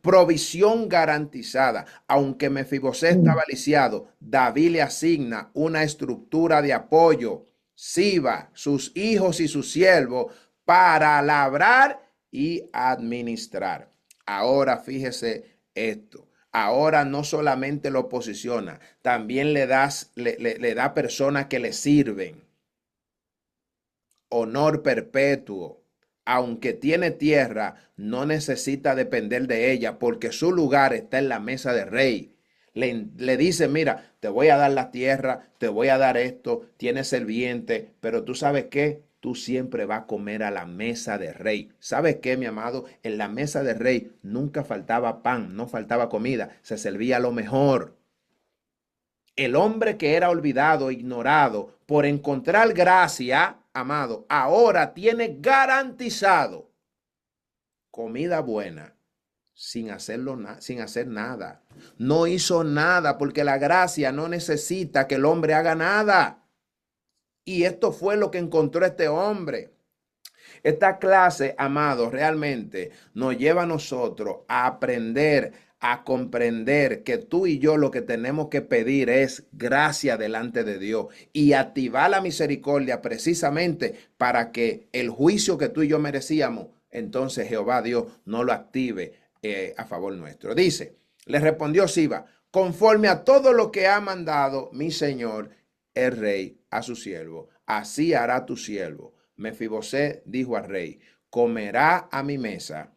Provisión garantizada. Aunque Mefibosé estaba lisiado, David le asigna una estructura de apoyo, Siba, sus hijos y sus siervos, para labrar y administrar. Ahora fíjese esto. Ahora no solamente lo posiciona, también le da personas que le sirven. Honor perpetuo. Aunque tiene tierra, no necesita depender de ella porque su lugar está en la mesa del rey. Le dice, mira, te voy a dar la tierra, te voy a dar esto, tienes serviente, pero tú sabes qué, tú siempre vas a comer a la mesa del rey. ¿Sabes qué, mi amado? En la mesa del rey nunca faltaba pan, no faltaba comida, se servía lo mejor. El hombre que era olvidado, ignorado, por encontrar gracia, amado, ahora tiene garantizado comida buena sin hacer nada. No hizo nada porque la gracia no necesita que el hombre haga nada. Y esto fue lo que encontró este hombre. Esta clase, amado, realmente nos lleva a nosotros a aprender, a comprender que tú y yo lo que tenemos que pedir es gracia delante de Dios y activar la misericordia precisamente para que el juicio que tú y yo merecíamos, entonces Jehová Dios no lo active a favor nuestro. Dice, le respondió Siba, conforme a todo lo que ha mandado mi señor el rey a su siervo, así hará tu siervo. Mefibosé dijo al rey, comerá a mi mesa.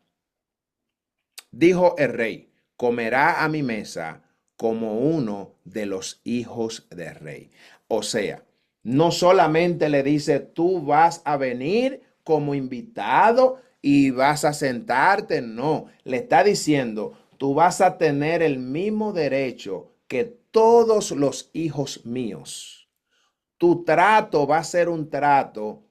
Dijo el rey, comerá a mi mesa como uno de los hijos del rey. O sea, no solamente le dice, tú vas a venir como invitado y vas a sentarte. No, le está diciendo, tú vas a tener el mismo derecho que todos los hijos míos. Tu trato va a ser un trato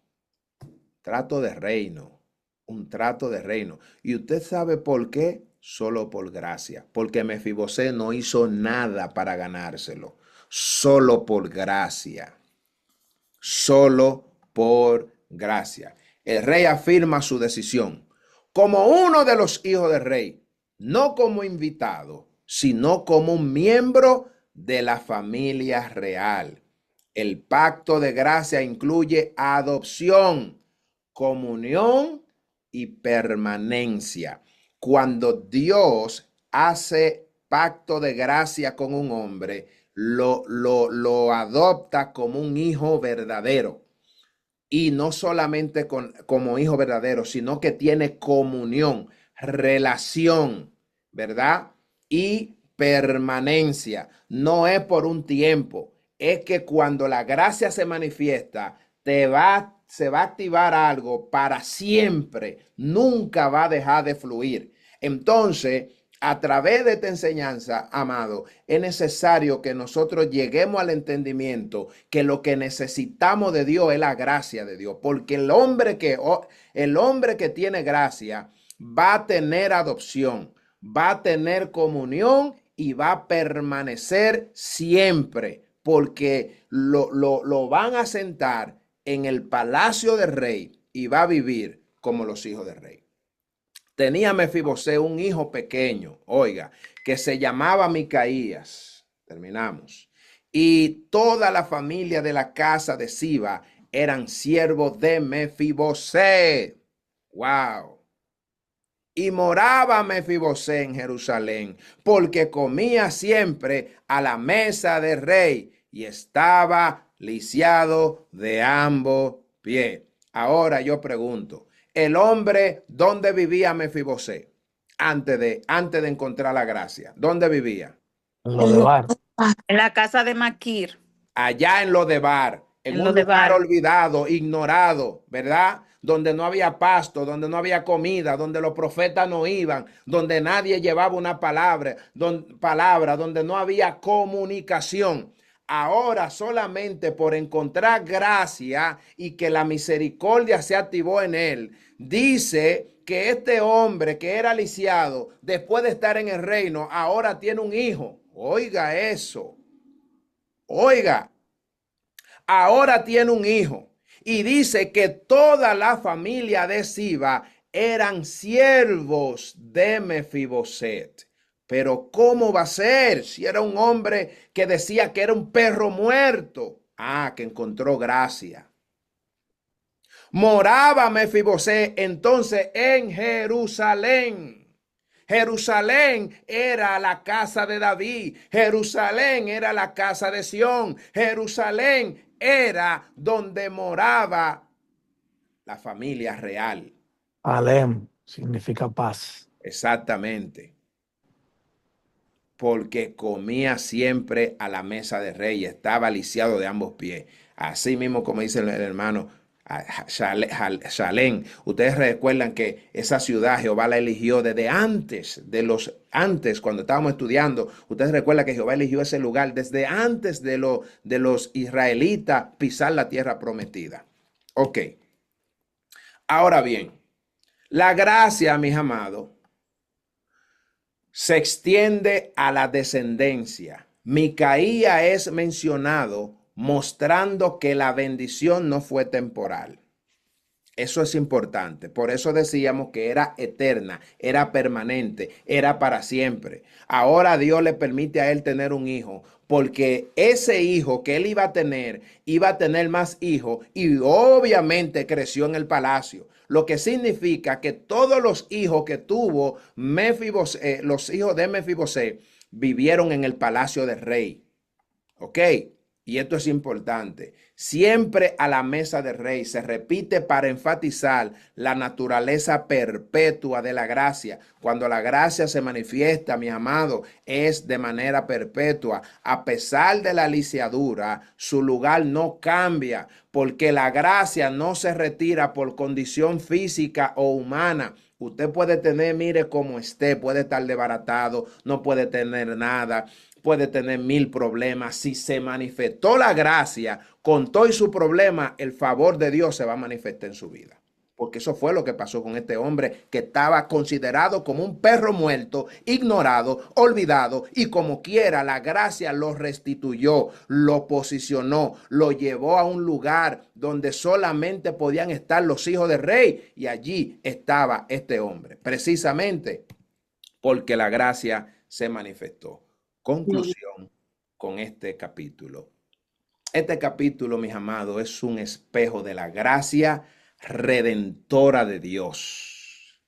de reino, un trato de reino. ¿Y usted sabe por qué? Solo por gracia, porque Mefibosé no hizo nada para ganárselo, solo por gracia, solo por gracia. El rey afirma su decisión como uno de los hijos del rey, no como invitado, sino como un miembro de la familia real. El pacto de gracia incluye adopción, comunión y permanencia. Cuando Dios hace pacto de gracia con un hombre, lo adopta como un hijo verdadero. Y no solamente como hijo verdadero, sino que tiene comunión, relación, ¿verdad? Y permanencia. No es por un tiempo, es que cuando la gracia se manifiesta, se va a activar algo para siempre, nunca va a dejar de fluir. Entonces, a través de esta enseñanza, amado, es necesario que nosotros lleguemos al entendimiento que lo que necesitamos de Dios es la gracia de Dios, porque el hombre que tiene gracia va a tener adopción, va a tener comunión y va a permanecer siempre, porque lo van a sentar en el palacio del rey y va a vivir como los hijos del rey. Tenía Mefibosé un hijo pequeño, oiga, que se llamaba Micaías. Terminamos. Y toda la familia de la casa de Siba eran siervos de Mefibosé. Wow. Y moraba Mefibosé en Jerusalén, porque comía siempre a la mesa del rey y estaba lisiado de ambos pies. Ahora yo pregunto, el hombre, ¿dónde vivía Mefibosé? Antes de encontrar la gracia. ¿Dónde vivía? En Lodebar. En la casa de Maquir. Allá en Lodebar, en En un lo de lugar Bar. olvidado, ignorado, ¿verdad? Donde no había pasto, donde no había comida, donde los profetas no iban, donde nadie llevaba una palabra, donde no había comunicación. Ahora solamente por encontrar gracia y que la misericordia se activó en él, dice que este hombre que era lisiado, después de estar en el reino, ahora tiene un hijo. Oiga eso. Oiga, ahora tiene un hijo. Y dice que toda la familia de Siba eran siervos de Mefiboset. Pero ¿cómo va a ser si era un hombre que decía que era un perro muerto? Ah, que encontró gracia. Moraba Mefiboset entonces en Jerusalén. Jerusalén era la casa de David. Jerusalén era la casa de Sión. Jerusalén era donde moraba la familia real. Alem significa paz. Exactamente. Porque comía siempre a la mesa de rey, estaba lisiado de ambos pies. Así mismo como dice el hermano Shalem. Ustedes recuerdan que esa ciudad Jehová la eligió desde antes, cuando estábamos estudiando. Ustedes recuerdan que Jehová eligió ese lugar desde antes de los israelitas pisar la tierra prometida. Ok. Ahora bien, la gracia, mis amados, se extiende a la descendencia. Micaía es mencionado mostrando que la bendición no fue temporal. Eso es importante. Por eso decíamos que era eterna, era permanente, era para siempre. Ahora Dios le permite a él tener un hijo, porque ese hijo que él iba a tener más hijos y obviamente creció en el palacio. Lo que significa que todos los hijos que tuvo Mefiboset, los hijos de Mefiboset, vivieron en el palacio del rey. ¿Ok? Y esto es importante. Siempre a la mesa del rey se repite para enfatizar la naturaleza perpetua de la gracia. Cuando la gracia se manifiesta, mis amados, es de manera perpetua. A pesar de la lisiadura, su lugar no cambia, porque la gracia no se retira por condición física o humana. Usted puede tener, mire cómo esté, puede estar desbaratado, no puede tener nada, puede tener 1000 problemas. Si se manifestó la gracia con todo y su problema, el favor de Dios se va a manifestar en su vida. Porque eso fue lo que pasó con este hombre que estaba considerado como un perro muerto, ignorado, olvidado, y como quiera la gracia lo restituyó, lo posicionó, lo llevó a un lugar donde solamente podían estar los hijos del rey, y allí estaba este hombre, precisamente porque la gracia se manifestó. Conclusión con este capítulo. Este capítulo, mis amados, es un espejo de la gracia redentora de Dios.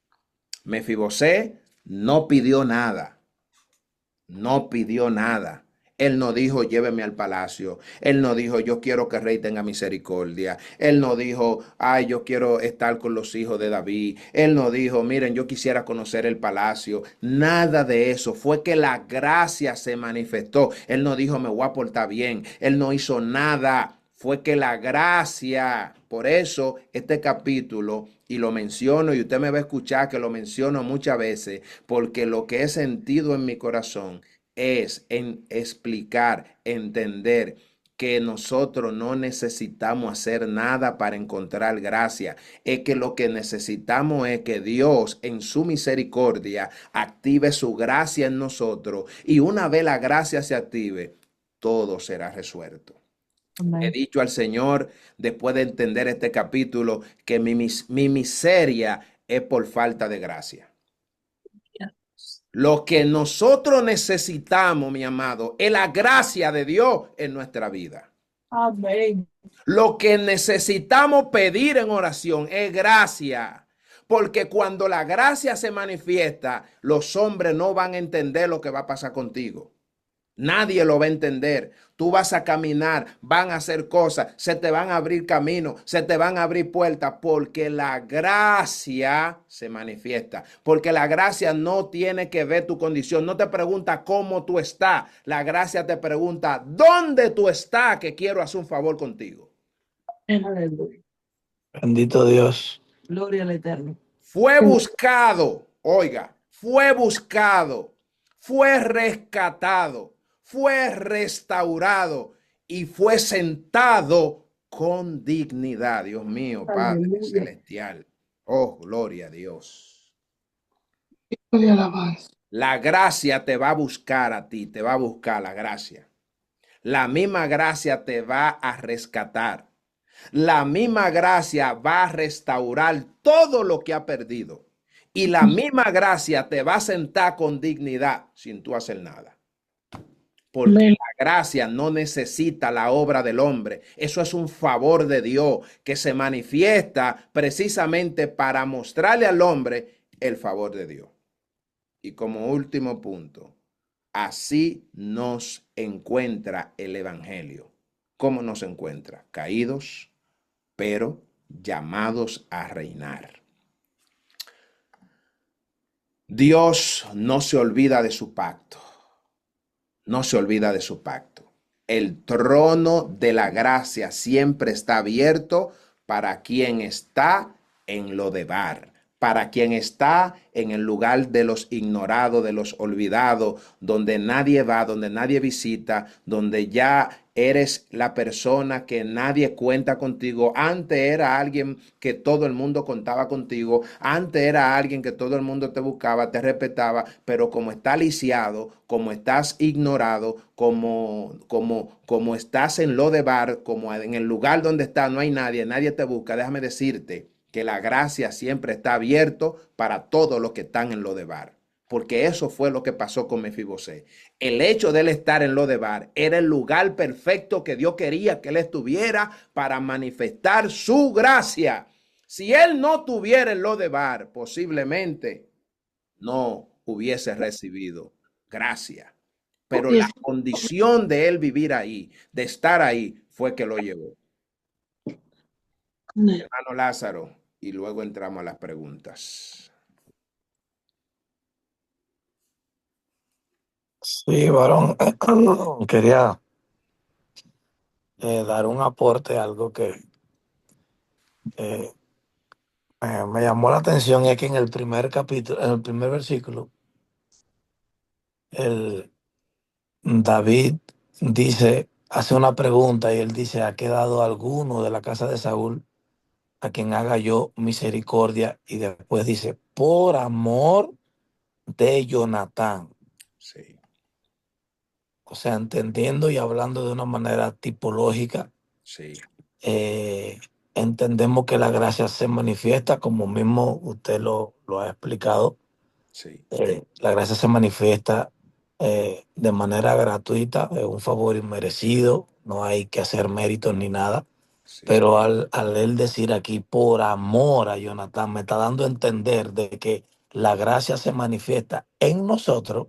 Mefiboset no pidió nada. No pidió nada. Él no dijo, lléveme al palacio. Él no dijo, yo quiero que el rey tenga misericordia. Él no dijo, ay, yo quiero estar con los hijos de David. Él no dijo, miren, yo quisiera conocer el palacio. Nada de eso. Fue que la gracia se manifestó. Él no dijo, me voy a portar bien. Él no hizo nada. Fue que la gracia, por eso este capítulo, y lo menciono, y usted me va a escuchar que lo menciono muchas veces, porque lo que he sentido en mi corazón es en explicar, entender que nosotros no necesitamos hacer nada para encontrar gracia. Es que lo que necesitamos es que Dios en su misericordia active su gracia en nosotros, y una vez la gracia se active, todo será resuelto. He dicho al Señor, después de entender este capítulo, que mi miseria es por falta de gracia. Lo que nosotros necesitamos, mi amado, es la gracia de Dios en nuestra vida. Amén. Lo que necesitamos pedir en oración es gracia. Porque cuando la gracia se manifiesta, los hombres no van a entender lo que va a pasar contigo. Nadie lo va a entender. Tú vas a caminar, van a hacer cosas, se te van a abrir caminos, se te van a abrir puertas, porque la gracia se manifiesta. Porque la gracia no tiene que ver tu condición. No te pregunta cómo tú estás. La gracia te pregunta, ¿dónde tú estás? Que quiero hacer un favor contigo. Aleluya. Bendito Dios. Gloria al Eterno. Fue buscado, oiga, fue buscado, fue rescatado, fue restaurado y fue sentado con dignidad. Dios mío, Padre Aleluya. celestial. Oh, gloria a Dios. De alabanza. La gracia te va a buscar a ti, te va a buscar la gracia. La misma gracia te va a rescatar. La misma gracia va a restaurar todo lo que ha perdido. Y la misma gracia te va a sentar con dignidad sin tú hacer nada. Porque Amén. la gracia no necesita la obra del hombre. Eso es un favor de Dios que se manifiesta precisamente para mostrarle al hombre el favor de Dios. Y como último punto, así nos encuentra el Evangelio. ¿Cómo nos encuentra? Caídos, pero llamados a reinar. Dios no se olvida de su pacto. No se olvida de su pacto. El trono de la gracia siempre está abierto para quien está en Lodebar, para quien está en el lugar de los ignorados, de los olvidados, donde nadie va, donde nadie visita, donde ya eres la persona que nadie cuenta contigo. Antes era alguien que todo el mundo contaba contigo. Antes era alguien que todo el mundo te buscaba, te respetaba, pero como está lisiado, como estás ignorado, como estás en Lodebar, como en el lugar donde estás no hay nadie, nadie te busca, déjame decirte que la gracia siempre está abierto para todos los que están en Lodebar. Porque eso fue lo que pasó con Mefibosé. El hecho de él estar en Lodebar era el lugar perfecto que Dios quería que él estuviera para manifestar su gracia. Si él no tuviera en Lodebar, posiblemente no hubiese recibido gracia. Pero la condición de él vivir ahí, de estar ahí, fue que lo llevó. Hermano Lázaro, y luego entramos a las preguntas. Sí, varón. Quería dar un aporte, algo que eh, me llamó la atención, es que en el primer capítulo, en el primer versículo, el David hace una pregunta y él dice: ¿ha quedado alguno de la casa de Saúl a quien haga yo misericordia? Y después dice: por amor de Jonatán. Sí, O sea, entendiendo y hablando de una manera tipológica, sí, entendemos que la gracia se manifiesta, como mismo usted lo ha explicado. sí, La gracia se manifiesta de manera gratuita, es un favor inmerecido, no hay que hacer méritos ni nada. sí, Pero al él decir aquí por amor a Jonatán, me está dando a entender de que la gracia se manifiesta en nosotros,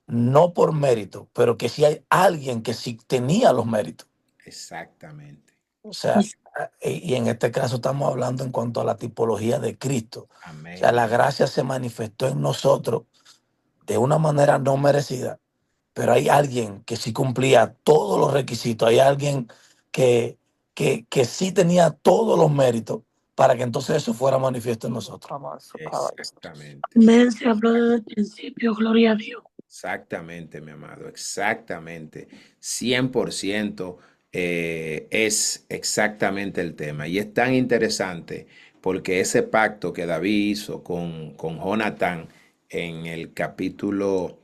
no por mérito, pero que si hay alguien que sí tenía los méritos. exactamente. O sea, y en este caso estamos hablando en cuanto a la tipología de Cristo. O sea, Amén. la gracia se manifestó en nosotros de una manera no merecida, pero hay alguien que sí cumplía todos los requisitos, hay alguien que, que sí tenía todos los méritos para que entonces eso fuera manifiesto en nosotros. Exactamente. Amén. Se habló desde el principio, gloria a Dios. Exactamente, mi amado, exactamente. 100% es exactamente el tema. Y es tan interesante porque ese pacto que David hizo con Jonatán en el capítulo,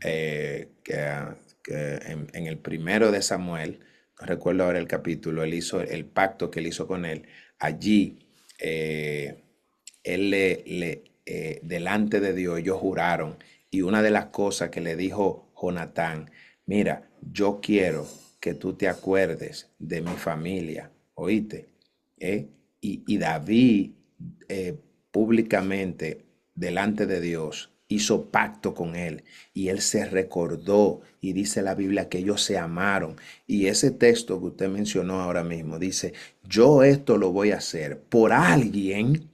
en el primero de Samuel, no recuerdo ahora el capítulo, él hizo el pacto que él hizo con él. Allí, él delante de Dios, ellos juraron. Y una de las cosas que le dijo Jonatán: mira, yo quiero que tú te acuerdes de mi familia, ¿oíste? Y David públicamente delante de Dios hizo pacto con él y él se recordó, y dice la Biblia que ellos se amaron. Y ese texto que usted mencionó ahora mismo dice: yo esto lo voy a hacer por alguien.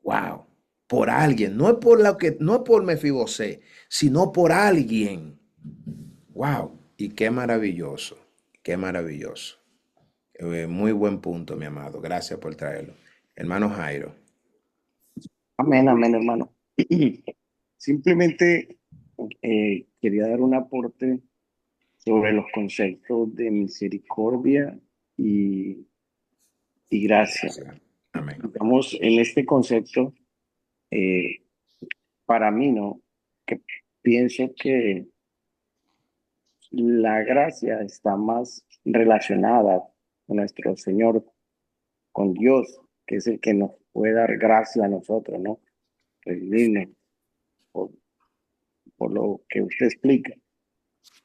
Wow, por alguien, no es por no es por Mefibosé, sino por alguien. Wow, y qué maravilloso, qué maravilloso. Muy buen punto, mi amado. Gracias por traerlo. Hermano Jairo. Amén, amén, hermano. Simplemente quería dar un aporte sobre los conceptos de misericordia y, y gracia. Amén. Digamos, en este concepto, eh, para mí, ¿no? Que pienso que la gracia está más relacionada con nuestro Señor, con Dios, que es el que nos puede dar gracia a nosotros, ¿no? Redimirnos por, por lo que usted explica.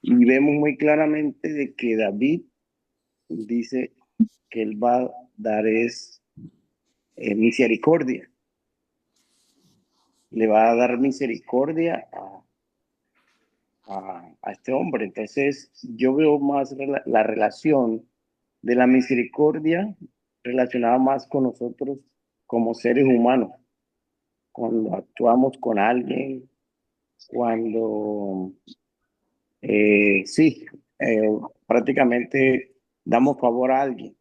Y vemos muy claramente de que David dice que él va a dar misericordia. Le va a dar misericordia a este hombre. Entonces, yo veo más la relación de la misericordia relacionada más con nosotros como seres humanos. Cuando actuamos con alguien, cuando sí, prácticamente damos favor a alguien.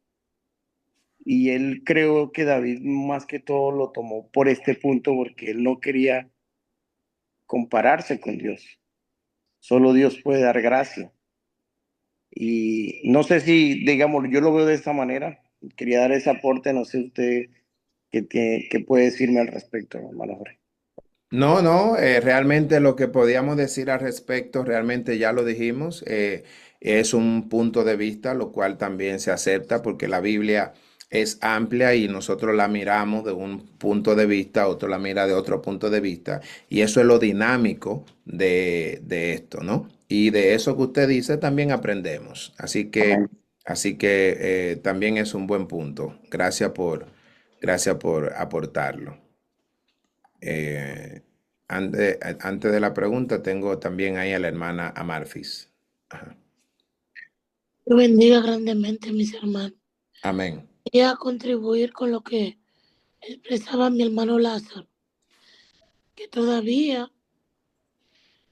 Y él creo que David más que todo lo tomó por este punto porque él no quería compararse con Dios. Solo Dios puede dar gracia. Y no sé si, digamos, yo lo veo de esta manera. Quería dar ese aporte, no sé usted qué puede decirme al respecto, hermano Jorge. No, no, realmente lo que podíamos decir al respecto, realmente ya lo dijimos, es un punto de vista, lo cual también se acepta porque la Biblia es amplia y nosotros la miramos de un punto de vista, otro la mira de otro punto de vista, y eso es lo dinámico de esto, ¿no? Y de eso que usted dice también aprendemos, Amén. así que también es un buen punto. Gracias por aportarlo. Antes de la pregunta, tengo también ahí a la hermana Amarfis. Ajá. Dios bendiga grandemente, mis hermanos. Amén. Quería contribuir con lo que expresaba mi hermano Lázaro, que todavía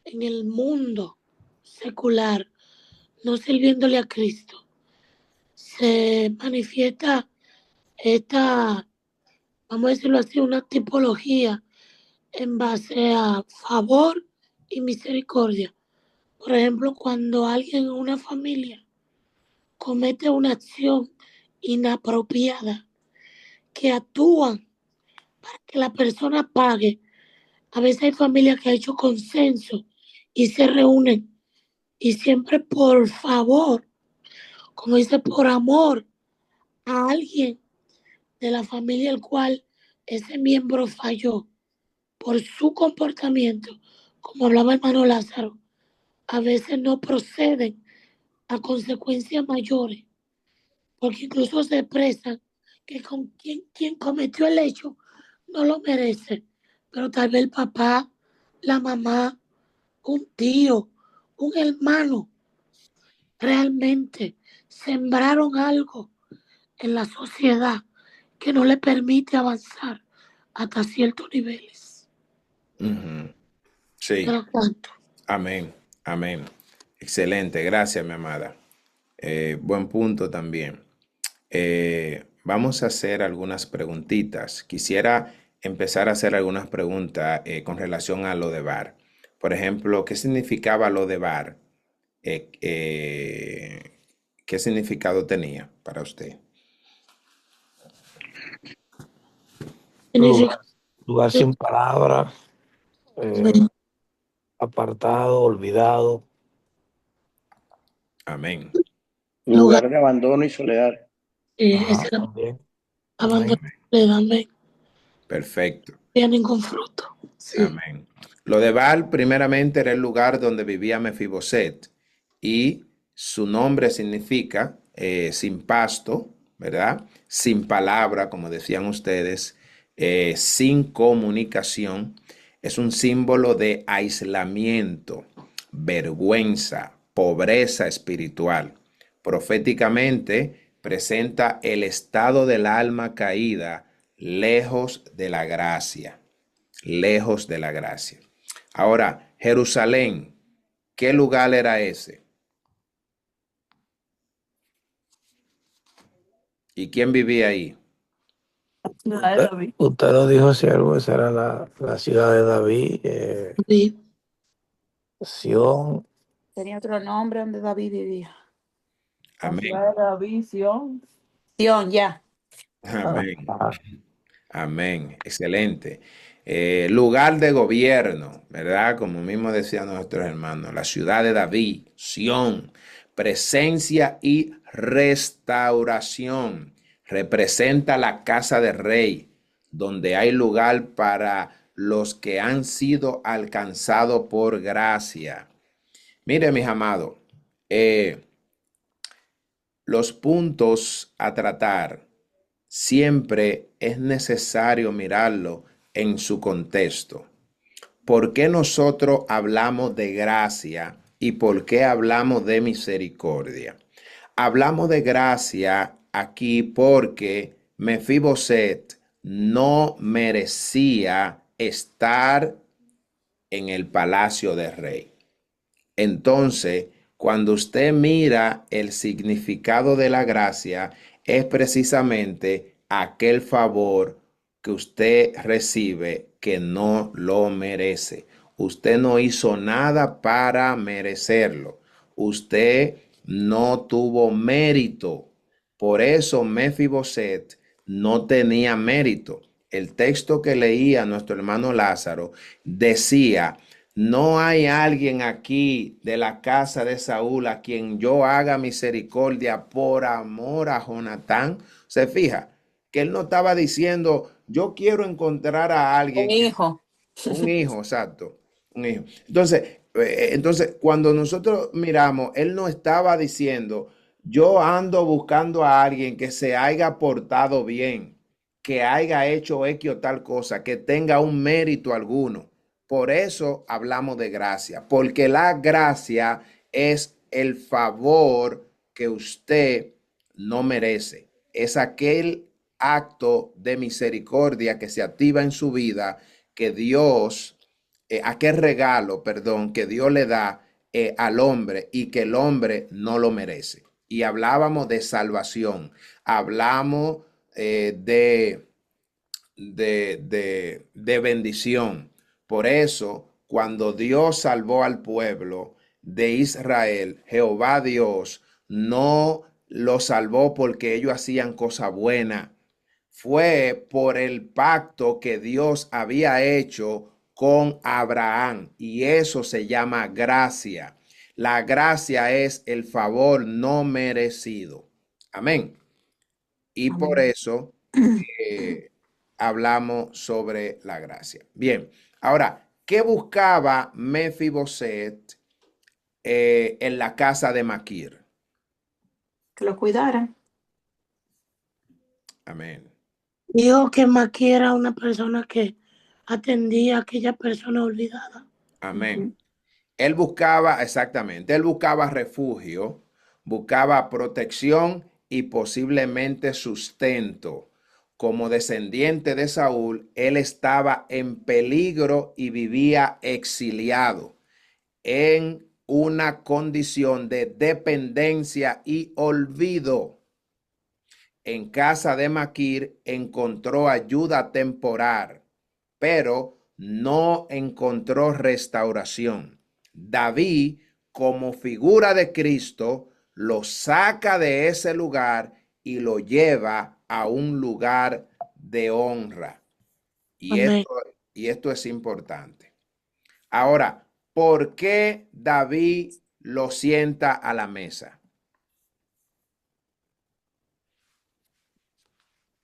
en el mundo secular, no sirviéndole a Cristo, se manifiesta esta, vamos a decirlo así, una tipología en base a favor y misericordia. Por ejemplo, cuando alguien en una familia comete una acción inapropiada, que actúan para que la persona pague. A veces hay familias que han hecho consenso y se reúnen y siempre por favor, como dice, por amor a alguien de la familia el cual ese miembro falló por su comportamiento, como hablaba el hermano Lázaro, a veces no proceden a consecuencias mayores, porque incluso se expresan que con quien cometió el hecho no lo merece, pero tal vez el papá, la mamá, un tío, un hermano, realmente sembraron algo en la sociedad que no le permite avanzar hasta ciertos niveles. Ujú. Sí. Pero cuánto. Amén. Amén. Excelente. Gracias, mi amada. Buen punto también. Vamos a hacer algunas preguntitas. Quisiera empezar a hacer algunas preguntas con relación a lo de bar. Por ejemplo, ¿qué significaba lo de bar? ¿Qué significado tenía para usted? Significa Lugar sin palabras, apartado, olvidado. Amén. Lugar de abandono y soledad. Ajá, también. Amén. abandono, le dan Perfecto. vienen con fruto. Sí. Amén. Lo de Baal primeramente era el lugar donde vivía Mefiboset y su nombre significa sin pasto, ¿verdad? Sin palabra, como decían ustedes, sin comunicación. Es un símbolo de aislamiento, vergüenza, pobreza espiritual. Proféticamente presenta el estado del alma caída lejos de la gracia. Lejos de la gracia. Ahora, Jerusalén, ¿qué lugar era ese? ¿Y quién vivía ahí? Ciudad de David. Usted lo dijo, siervo, esa era la ciudad de David, Sí. Sión. Tenía otro nombre donde David vivía. La Amén. ciudad de David, Sión. Sión, ya. Amén. Ah, Amén. Excelente. Lugar de gobierno, ¿verdad? Como mismo decían nuestros hermanos, la ciudad de David, Sión, presencia y restauración. Representa la casa del rey, donde hay lugar para los que han sido alcanzados por gracia. Mire, mis amados, los puntos a tratar siempre es necesario mirarlo en su contexto. ¿Por qué nosotros hablamos de gracia y por qué hablamos de misericordia? Hablamos de gracia aquí porque Mefiboset no merecía estar en el palacio del rey. Entonces, cuando usted mira el significado de la gracia, es precisamente aquel favor que usted recibe que no lo merece. Usted no hizo nada para merecerlo. Usted no tuvo mérito. Por eso Mefiboset no tenía mérito. El texto que leía nuestro hermano Lázaro decía: no hay alguien aquí de la casa de Saúl a quien yo haga misericordia por amor a Jonatán. Se fija que él no estaba diciendo, yo quiero encontrar a Un alguien, hijo. un hijo, exacto, un hijo. Entonces, cuando nosotros miramos, él no estaba diciendo, yo ando buscando a alguien que se haya portado bien, que haya hecho X o tal cosa, que tenga un mérito alguno. Por eso hablamos de gracia, porque la gracia es el favor que usted no merece. Es aquel acto de misericordia que se activa en su vida, que Dios, aquel regalo, perdón, que Dios le da al hombre y que el hombre no lo merece. Y hablábamos de salvación, hablamos de bendición. Por eso, cuando Dios salvó al pueblo de Israel, Jehová Dios no lo salvó porque ellos hacían cosa buena. Fue por el pacto que Dios había hecho con Abraham, y eso se llama gracia. La gracia es el favor no merecido. Amén. Y por Amén. eso hablamos sobre la gracia. Bien, ahora, ¿qué buscaba Mefiboset en la casa de Maquir? Que lo cuidara. Amén. Dijo que Maqui era una persona que atendía a aquella persona olvidada. Amén. Él buscaba, exactamente, él buscaba refugio, buscaba protección y posiblemente sustento. Como descendiente de Saúl, él estaba en peligro y vivía exiliado en una condición de dependencia y olvido. En casa de Maquir encontró ayuda temporal, pero no encontró restauración. David, como figura de Cristo, lo saca de ese lugar y lo lleva a un lugar de honra. Y Amén. esto es importante. Ahora, ¿por qué David lo sienta a la mesa?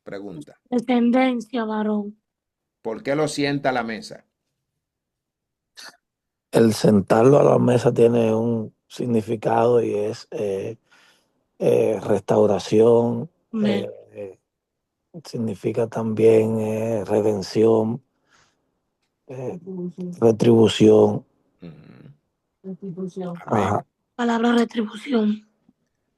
Pregunta. Descendencia, varón. ¿Por qué lo sienta a la mesa? el sentarlo a la mesa tiene un significado y es restauración, Amén. significa también redención, retribución. Amén. Ajá. Palabra retribución.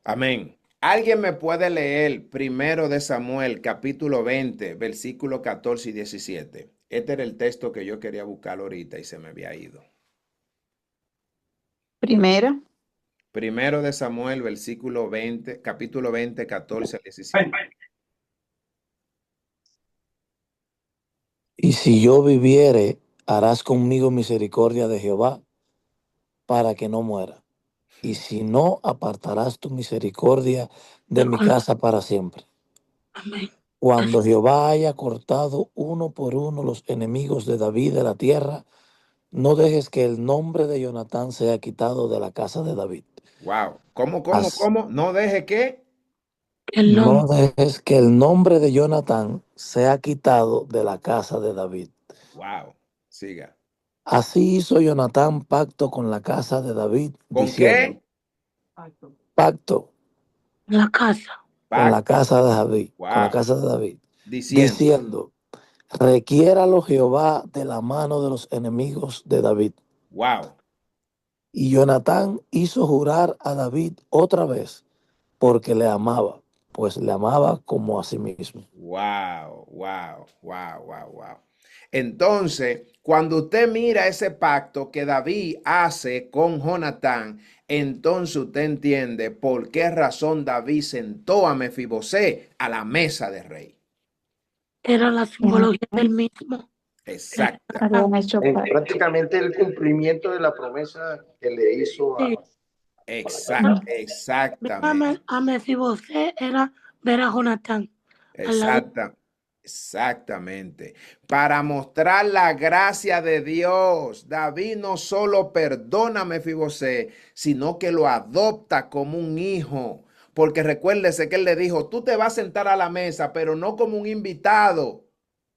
Amén. ¿Alguien me puede leer primero de Samuel, capítulo 20, versículo 14 y 17? Este era el texto que yo quería buscar ahorita y se me había ido. Primero. Primero de Samuel, versículo 20, capítulo 20, 14 al 17. Y si yo viviere, harás conmigo misericordia de Jehová para que no muera. Y si no, apartarás tu misericordia de mi casa para siempre. Amén. Cuando Jehová haya cortado uno por uno los enemigos de David de la tierra, no dejes que el nombre de Jonatán sea quitado de la casa de David. Wow. ¿Cómo? As- No deje que. El No nombre. dejes que el nombre de Jonatán sea quitado de la casa de David. Wow. Siga. Así hizo Jonatán pacto con la casa de David, ¿Con diciendo, qué? pacto La casa. con la Pacto. casa de David, con la Wow. casa de David, Diciendo. diciendo, requiéralo Jehová de la mano de los enemigos de David. Wow. Y Jonatán hizo jurar a David otra vez, porque le amaba, pues le amaba como a sí mismo. Wow. Wow. Wow. Wow. Wow. Entonces, cuando usted mira ese pacto que David hace con Jonatán, entonces usted entiende por qué razón David sentó a Mefibosé a la mesa de rey. Era la simbología del mismo. Exacta. Habían hecho pacto. Prácticamente el cumplimiento de la promesa que le hizo Sí. Exactamente. A Mefibosé era ver a Jonatán al lado. Exactamente. Para mostrar la gracia de Dios, David no solo perdona a Mefibosé, sino que lo adopta como un hijo. Porque recuérdese que él le dijo, tú te vas a sentar a la mesa, pero no como un invitado,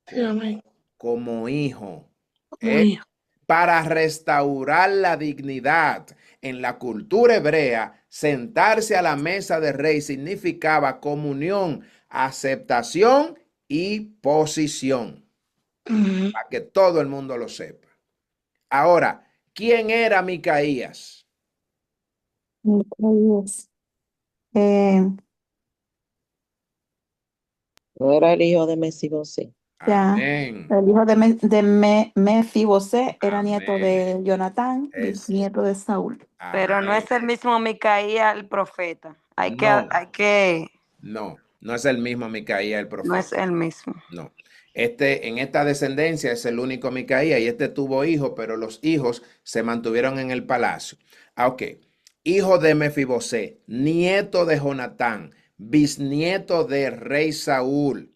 Sí, amén. como hijo. Como hijo. Para restaurar la dignidad. En la cultura hebrea, sentarse a la mesa de rey significaba comunión, aceptación y posición. Ujú. Para que todo el mundo lo sepa. Ahora, ¿quién era Micaías? Micaías. Eh, No era el hijo de Mesibosé. ya, Amén. el hijo de Mefibosé era nieto Amén. de Jonatán, Es, bisnieto de Saúl. Pero no amén. es el mismo Micaías el profeta. No, No no es el mismo Micaías el es profeta. el mismo. No. En esta descendencia es el único Micaías y este tuvo hijos, pero los hijos se mantuvieron en el palacio. Ok. Hijo de Mefibosé, nieto de Jonatán, bisnieto del rey Saúl.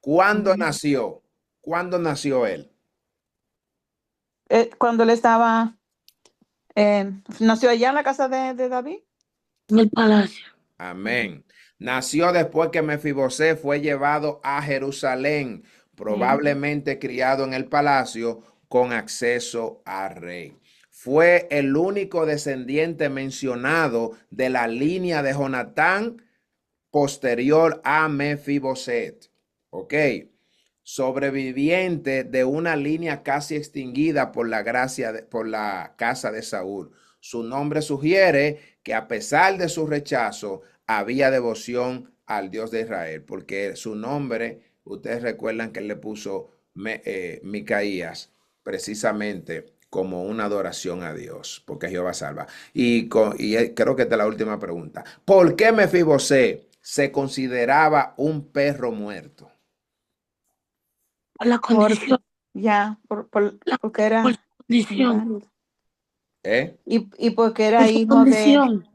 ¿Cuándo nació? ¿Cuándo nació él? Cuando él estaba, nació allá en la casa de David. En el palacio. Amén. Nació después que Mefibosé fue llevado a Jerusalén, probablemente criado en el palacio con acceso al rey. Fue el único descendiente mencionado de la línea de Jonatán posterior a Mefiboset. Ok. Sobreviviente de una línea casi extinguida por la por la casa de Saúl. Su nombre sugiere que a pesar de su rechazo, había devoción al Dios de Israel, porque su nombre, ustedes recuerdan que él le puso Micaías, precisamente como una adoración a Dios, porque Jehová salva. Y creo que esta es la última pregunta. ¿Por qué Mefibosé se consideraba un perro muerto? Por la condición. Porque era Por condición. inválido. ¿Eh? Y porque era Por su hijo condición.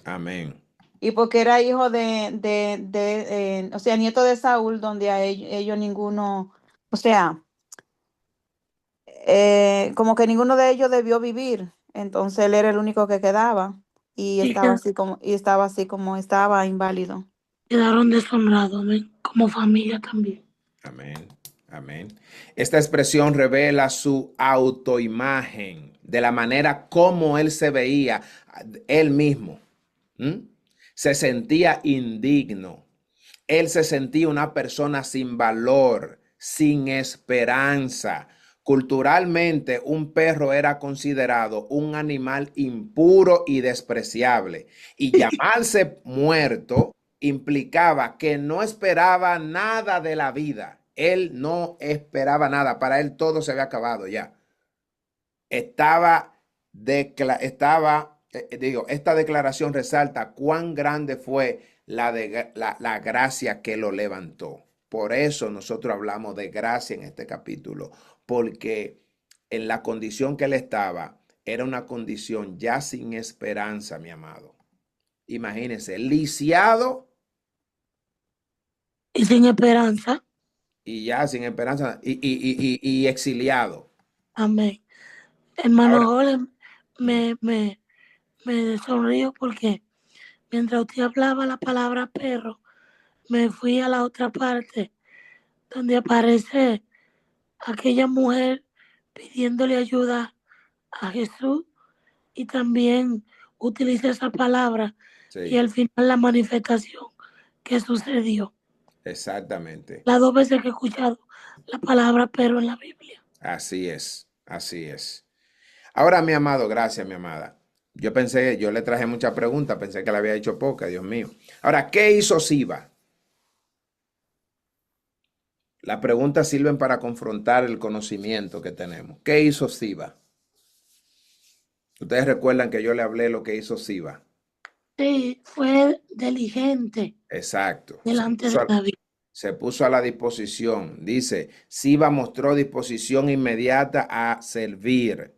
Amén. y porque era hijo o sea, nieto de Saúl, donde a ellos ninguno, o sea, como que ninguno de ellos debió vivir. Entonces él era el único que quedaba y Y estaba así como estaba inválido. quedaron deshonrados, amén. Como familia también. Amén. Amén. Esta expresión revela su autoimagen de la manera como él se veía él mismo. Se sentía indigno. Él se sentía una persona sin valor, sin esperanza. Culturalmente, un perro era considerado un animal impuro y despreciable. Y llamarse muerto implicaba que no esperaba nada de la vida. Él no esperaba nada. Para él todo se había acabado ya. Esta declaración resalta cuán grande fue la gracia que lo levantó. Por eso nosotros hablamos de gracia en este capítulo, porque en la condición que él estaba, era una condición ya sin esperanza, mi amado. Imagínense, lisiado Y sin esperanza. y ya sin esperanza y exiliado. Amén. Hermano Ahora, Jorge, me sonrío porque mientras usted hablaba la palabra perro, me fui a la otra parte donde aparece aquella mujer pidiéndole ayuda a Jesús y también utiliza esa palabra y sí, al final la manifestación que sucedió. exactamente. Las 2 veces que he escuchado la palabra perro en la Biblia. Así es, así es. Ahora, mi amado, gracias, mi amada. Yo le traje muchas preguntas, pensé que le había hecho pocas, Dios mío. Ahora, ¿qué hizo Siba? Las preguntas sirven para confrontar el conocimiento que tenemos. ¿Qué hizo Siba? Ustedes recuerdan que yo le hablé lo que hizo Siba. Sí, fue diligente Exacto. delante de David. Se puso a la disposición. Dice, Siba mostró disposición inmediata a servir.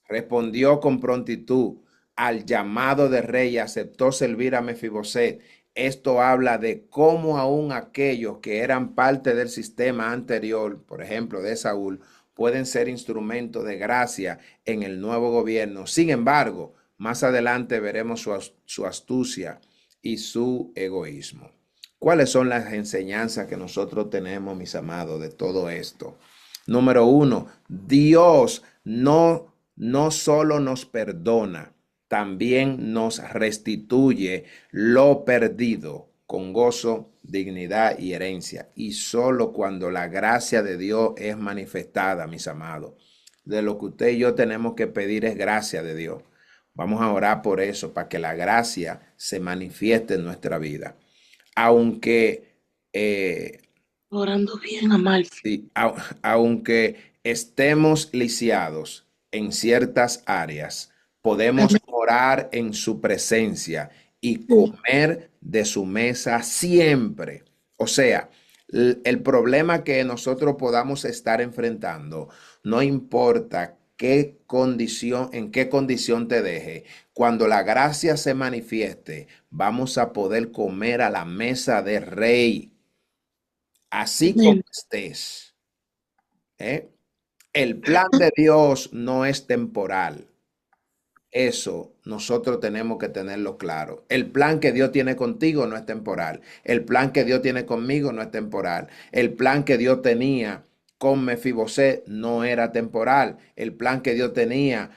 Respondió con prontitud al llamado del rey y aceptó servir a Mefiboset. Esto habla de cómo aún aquellos que eran parte del sistema anterior, por ejemplo, de Saúl, pueden ser instrumentos de gracia en el nuevo gobierno. Sin embargo, más adelante veremos su astucia y su egoísmo. ¿Cuáles son las enseñanzas que nosotros tenemos, mis amados, de todo esto? Número 1, Dios no solo nos perdona, también nos restituye lo perdido con gozo, dignidad y herencia. Y solo cuando la gracia de Dios es manifestada, mis amados. De lo que usted y yo tenemos que pedir es gracia de Dios. Vamos a orar por eso, para que la gracia se manifieste en nuestra vida. Aunque Orando bien, Amalfi. sí, aunque estemos lisiados en ciertas áreas, podemos orar en su presencia y comer de su mesa siempre. O sea, el problema que nosotros podamos estar enfrentando, no importa en qué condición te deje, cuando la gracia se manifieste, vamos a poder comer a la mesa del rey. Así como estés. El plan de Dios no es temporal. Eso nosotros tenemos que tenerlo claro. El plan que Dios tiene contigo no es temporal. El plan que Dios tiene conmigo no es temporal. El plan que Dios tenía con Mefiboset no era temporal. El plan que Dios tenía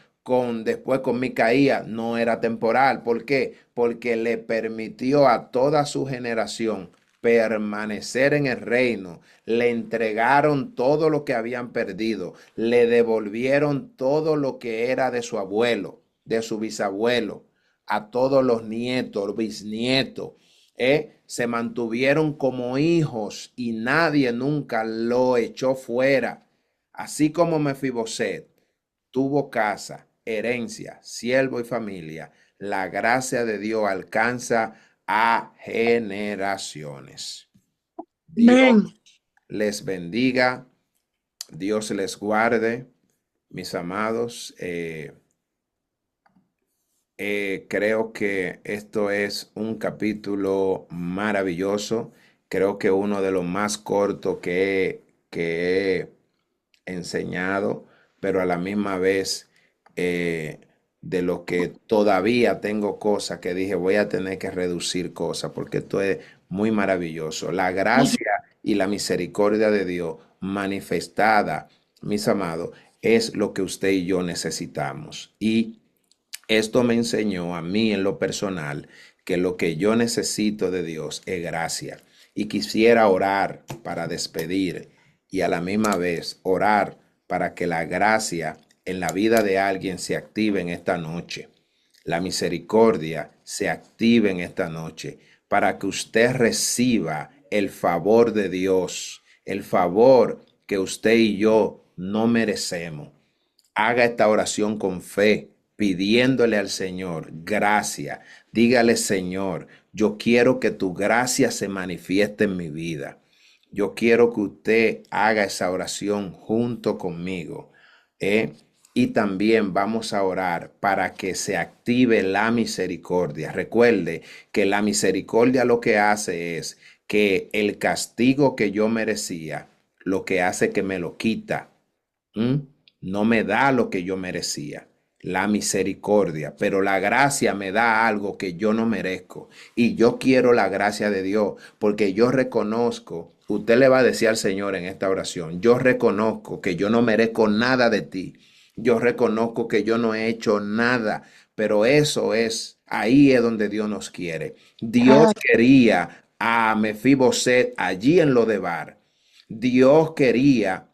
después con Micaía no era temporal. ¿Por qué? Porque le permitió a toda su generación permanecer en el reino. Le entregaron todo lo que habían perdido. Le devolvieron todo lo que era de su abuelo, de su bisabuelo, a todos los nietos, bisnietos. Se mantuvieron como hijos y nadie nunca lo echó fuera. Así como Mefiboset tuvo casa, herencia, siervo y familia, la gracia de Dios alcanza a generaciones. Dios les bendiga, Dios les guarde, mis amados. Creo que esto es un capítulo maravilloso. Creo que uno de los más cortos que he enseñado, pero a la misma vez de lo que todavía tengo cosas que dije, voy a tener que reducir cosas porque esto es muy maravilloso. La gracia y la misericordia de Dios manifestada, mis amados, es lo que usted y yo necesitamos. Y esto me enseñó a mí en lo personal que lo que yo necesito de Dios es gracia. Y quisiera orar para despedir y a la misma vez orar para que la gracia en la vida de alguien se active en esta noche. La misericordia se active en esta noche para que usted reciba el favor de Dios, el favor que usted y yo no merecemos. Haga esta oración con fe, pidiéndole al Señor gracia. Dígale, Señor, yo quiero que tu gracia se manifieste en mi vida. Yo quiero que usted haga esa oración junto conmigo. Y también vamos a orar para que se active la misericordia. Recuerde que la misericordia lo que hace es que el castigo que yo merecía, lo que hace que me lo quita. No me da lo que yo merecía, la misericordia, pero la gracia me da algo que yo no merezco. Y yo quiero la gracia de Dios porque yo reconozco, usted le va a decir al Señor en esta oración, yo reconozco que yo no merezco nada de ti. Yo reconozco que yo no he hecho nada, pero eso es, ahí es donde Dios nos quiere. Dios quería a Mefiboset allí en Lodebar. Dios quería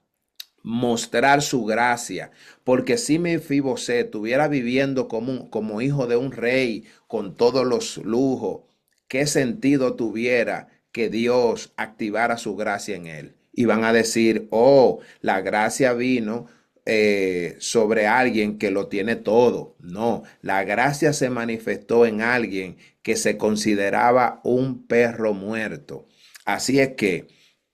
mostrar su gracia, porque si Mefiboset estuviera viviendo como hijo de un rey con todos los lujos, ¿qué sentido tuviera que Dios activara su gracia en él? Y van a decir, oh, la gracia vino sobre alguien que lo tiene todo. No, la gracia se manifestó en alguien que se consideraba un perro muerto. Así es que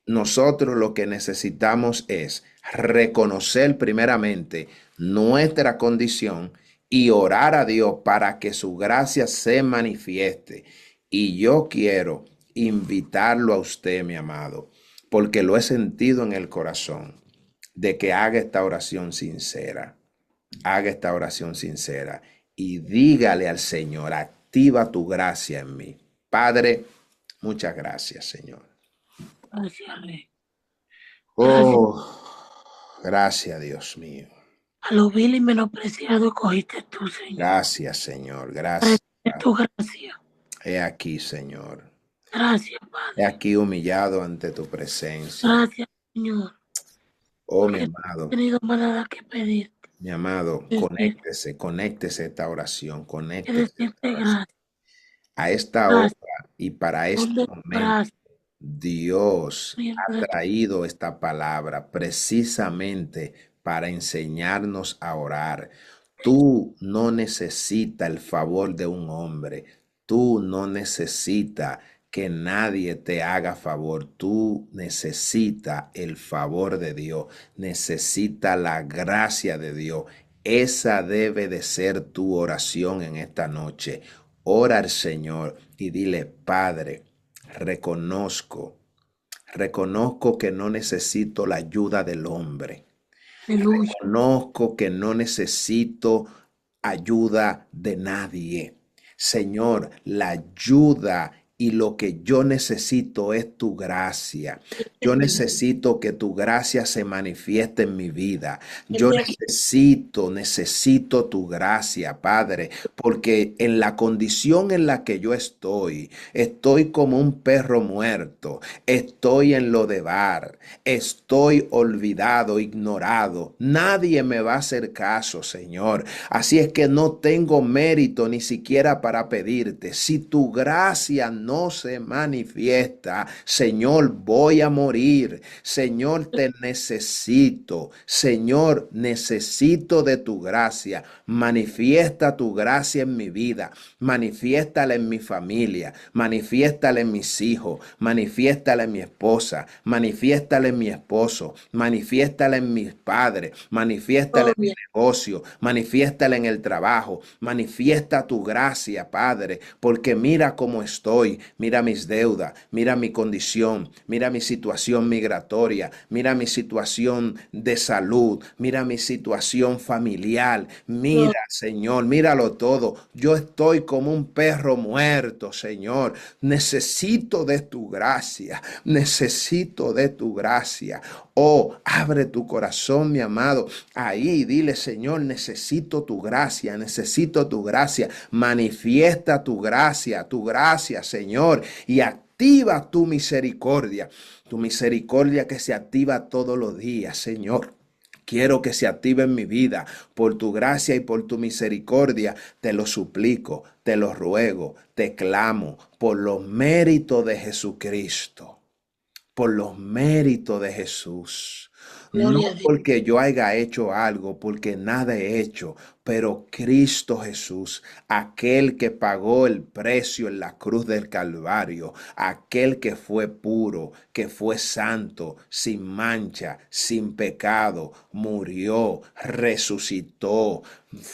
nosotros lo que necesitamos es reconocer primeramente nuestra condición y orar a Dios para que su gracia se manifieste. Y yo quiero invitarlo a usted, mi amado, porque lo he sentido en el corazón, de que haga esta oración sincera. Haga esta oración sincera y dígale al Señor, activa tu gracia en mí. Padre, muchas gracias, Señor. Gracias, Rey. Oh, gracias, Dios mío. A lo vil y menospreciado cogiste tú, Señor. Gracias, Señor. Gracias. Tu gracia. He aquí, Señor. Gracias, Padre. He aquí humillado ante tu presencia. Gracias, Señor. Oh, mi amado. No he tenido más nada que pedirte. Mi amado, conéctese a esta oración, conéctese a esta hora y para este momento. Dios ha traído esta palabra precisamente para enseñarnos a orar. Tú no necesitas el favor de un hombre. Tú no necesitas que nadie te haga favor. Tú necesitas el favor de Dios. Necesitas la gracia de Dios. Esa debe de ser tu oración en esta noche. Ora al Señor y dile, Padre, reconozco que no necesito la ayuda del hombre. Reconozco que no necesito ayuda de nadie. Señor, la ayuda y lo que yo necesito es tu gracia. Yo necesito que tu gracia se manifieste en mi vida. Yo necesito tu gracia, Padre, porque en la condición en la que yo estoy como un perro muerto, estoy en Lodebar, estoy olvidado, ignorado. Nadie me va a hacer caso, Señor. Así es que no tengo mérito ni siquiera para pedirte. Si tu gracia no se manifiesta, Señor, voy a morir. Señor, te necesito. Señor, necesito de tu gracia. Manifiesta tu gracia en mi vida. Manifiéstala en mi familia. Manifiéstala en mis hijos. Manifiéstala en mi esposa. Manifiéstala en mi esposo. Manifiéstala en mis padres. Manifiéstala en mi negocio. Manifiéstala en el trabajo. Manifiesta tu gracia, Padre, porque mira cómo estoy. Mira mis deudas, mira mi condición, mira mi situación migratoria, mira mi situación de salud, mira mi situación familiar. Mira, Señor, míralo todo. Yo estoy como un perro muerto, Señor. Necesito de tu gracia, necesito de tu gracia. Oh, abre tu corazón, mi amado. Ahí dile, Señor, necesito tu gracia, necesito tu gracia. Manifiesta tu gracia, Señor, y activa tu misericordia que se activa todos los días, Señor. Quiero que se active en mi vida por tu gracia y por tu misericordia. Te lo suplico, te lo ruego, te clamo por los méritos de Jesucristo, por los méritos de Jesús. no Gloria a Dios. porque yo haya hecho algo, porque nada he hecho, pero Cristo Jesús, aquel que pagó el precio en la cruz del Calvario, aquel que fue puro, que fue santo, sin mancha, sin pecado, murió, resucitó,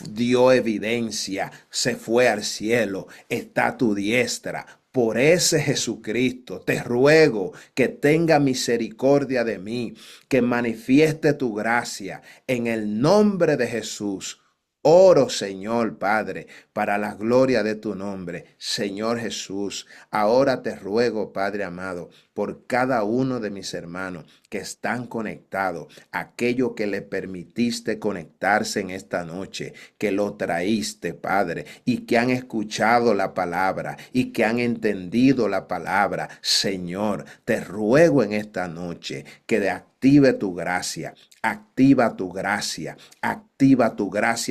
dio evidencia, se fue al cielo, está a tu diestra. Por ese Jesucristo te ruego que tenga misericordia de mí, que manifieste tu gracia en el nombre de Jesús. Oro, Señor Padre, para la gloria de tu nombre. Señor Jesús, ahora te ruego, Padre amado, por cada uno de mis hermanos que están conectados, aquello que le permitiste conectarse en esta noche, que lo traíste, Padre, y que han escuchado la palabra y que han entendido la palabra. Señor, te ruego en esta noche que active tu gracia. Activa tu gracia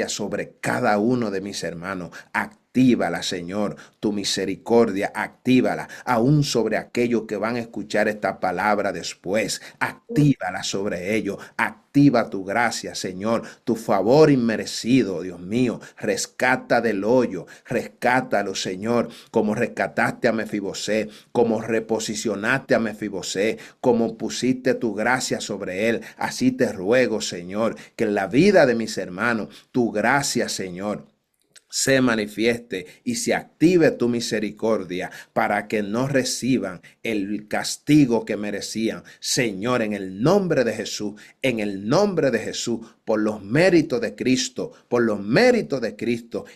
sobre cada uno de mis hermanos. Actívala, Señor, tu misericordia, actívala, aún sobre aquellos que van a escuchar esta palabra después. Actívala sobre ellos. Activa tu gracia, Señor, tu favor inmerecido, Dios mío. Rescata del hoyo, rescátalo, Señor, como rescataste a Mefibosé, como reposicionaste a Mefibosé, como pusiste tu gracia sobre él. Así te ruego, Señor, que en la vida de mis hermanos, tu gracia, Señor, se manifieste y se active tu misericordia para que no reciban el castigo que merecían. Señor, en el nombre de Jesús, por los méritos de Cristo,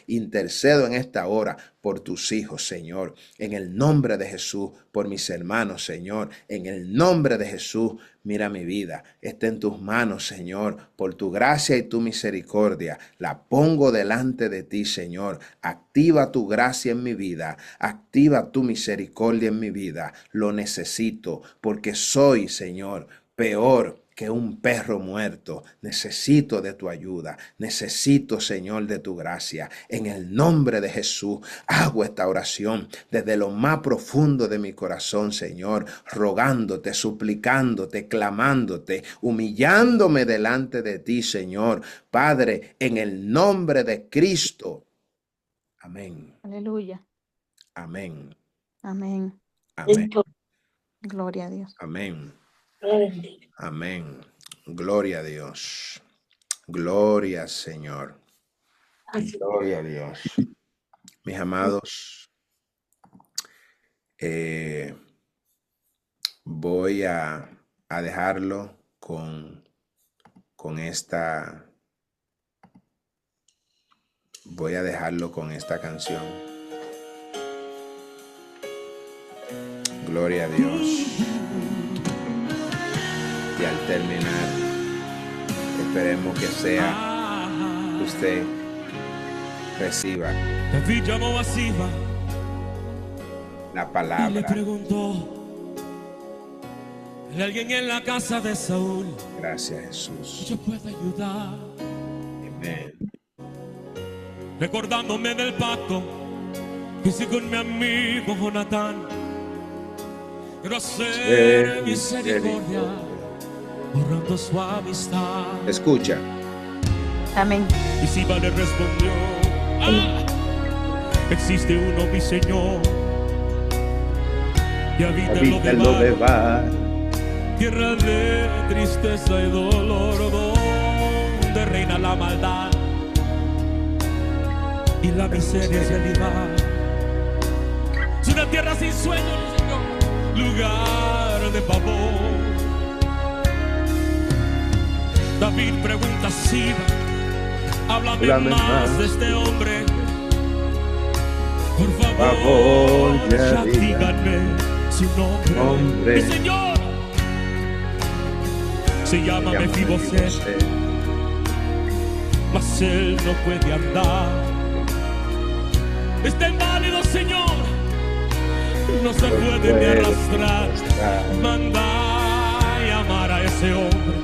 intercedo en esta hora por tus hijos, Señor. En el nombre de Jesús, por mis hermanos, Señor. En el nombre de Jesús, mira mi vida. Está en tus manos, Señor. Por tu gracia y tu misericordia, la pongo delante de ti, Señor. Activa tu gracia en mi vida. Activa tu misericordia en mi vida. Lo necesito porque soy, Señor, peor que un perro muerto. Necesito de tu ayuda. Necesito, Señor, de tu gracia. En el nombre de Jesús, hago esta oración desde lo más profundo de mi corazón, Señor, rogándote, suplicándote, clamándote, humillándome delante de ti, Señor. Padre, en el nombre de Cristo. Amén. Aleluya. Amén. Amén. Amén. Gloria a Dios. Amén. Amén. Gloria a Dios. Gloria, Señor. Gloria a Dios. Mis amados, voy a dejarlo con esta. Voy a dejarlo con esta canción. Gloria a Dios. Y al terminar, esperemos que usted reciba la palabra. Y le preguntó, ¿hay alguien en la casa de Saúl? Gracias, Jesús. Yo puedo ayudar. Amén. Recordándome del pacto que hice con mi amigo Jonatán. Quiero hacer misericordia, borrando su amistad. Escucha. Amén. Y Siba le respondió, existe uno, mi Señor, que habita en lo de Bar, tierra de tristeza y dolor, donde reina la maldad y la miseria es realidad. Es una tierra sin sueños, Señor, lugar de pavor. David pregunta a Siba, háblame más de este hombre. Por favor, ya díganme su nombre. Mi Señor se llama Mefibosé, mas él no puede andar. Está inválido, Señor, no se puede ni arrastrar. Manda llamar a ese hombre,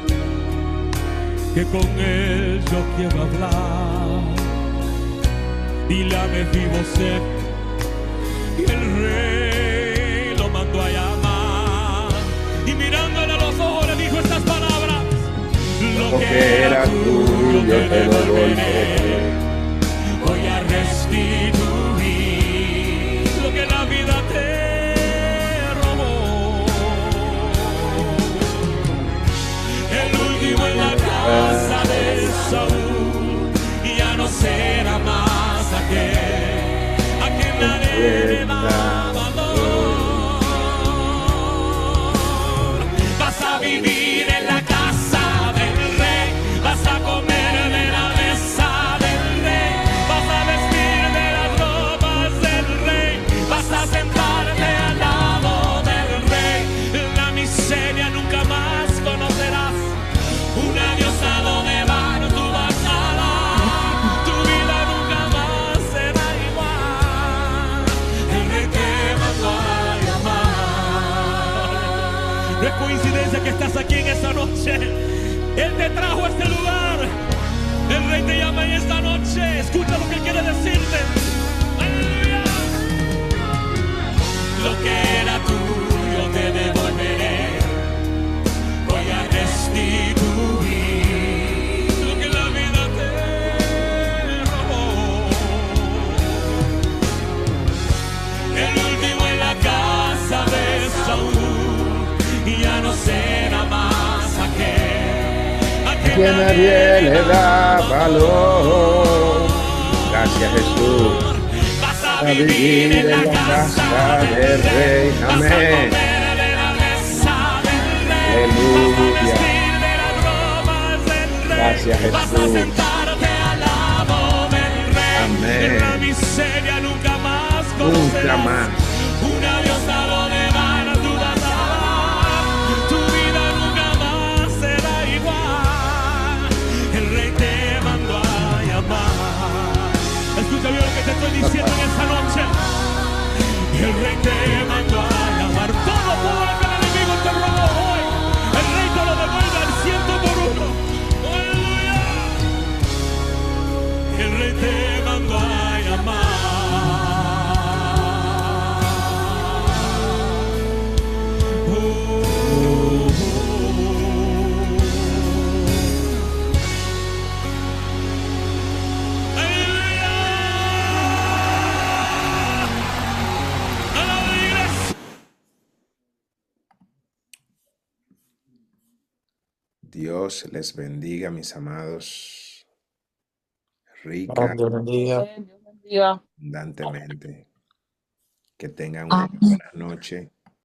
que con él yo quiero hablar. Dile a Mefibosé, y el rey lo mandó a llamar. Y mirándole a los ojos le dijo estas palabras: Lo que era tuyo te devolveré. Voy a restituir lo que la vida te robó. El último en la casa de Saúl ya no será más aquel a quien nadie le da valor. Vas a vivir en la casa del rey, vas a comer de la mesa del rey, vas a vestir de las ropas del rey, vas a sentarte al lado del rey. La miseria nunca más conocerás, un adiós a lo de vano tú vas a dar, tu vida nunca más será igual. El rey te mandó a llamar. No es coincidencia que estás aquí en esta noche. Él te trajo a este lugar. El rey te llama en esta noche. Escucha lo que quiere decirte. ¡Aleluya! Lo que era tuyo te devolveré. Voy a restituir lo que la vida te robó. El último en la casa de Saúl y ya no será más aquel a Que nadie le da valor. Gracias, Jesús. Vas a A vivir en la casa del Rey. Amén. Aleluya. Gracias, Vas a Jesús. sentarte al lado del rey. Amén. La miseria nunca más Nunca conocerás. más. Un adiós a lo de vano tú vas a dar. Tu vida nunca más será igual. El rey te mandó a llamar. Escucha bien lo que te estoy diciendo en esta noche. El rey te mandó a llamar. Todo lo que el enemigo te robó hoy, el rey te lo devuelve al 100 por 1. ¡Aleluya! El rey te mandó a llamar. Dios les bendiga, mis amados, rica, Dios bendiga. Dios bendiga. abundantemente. Que tengan una buena noche.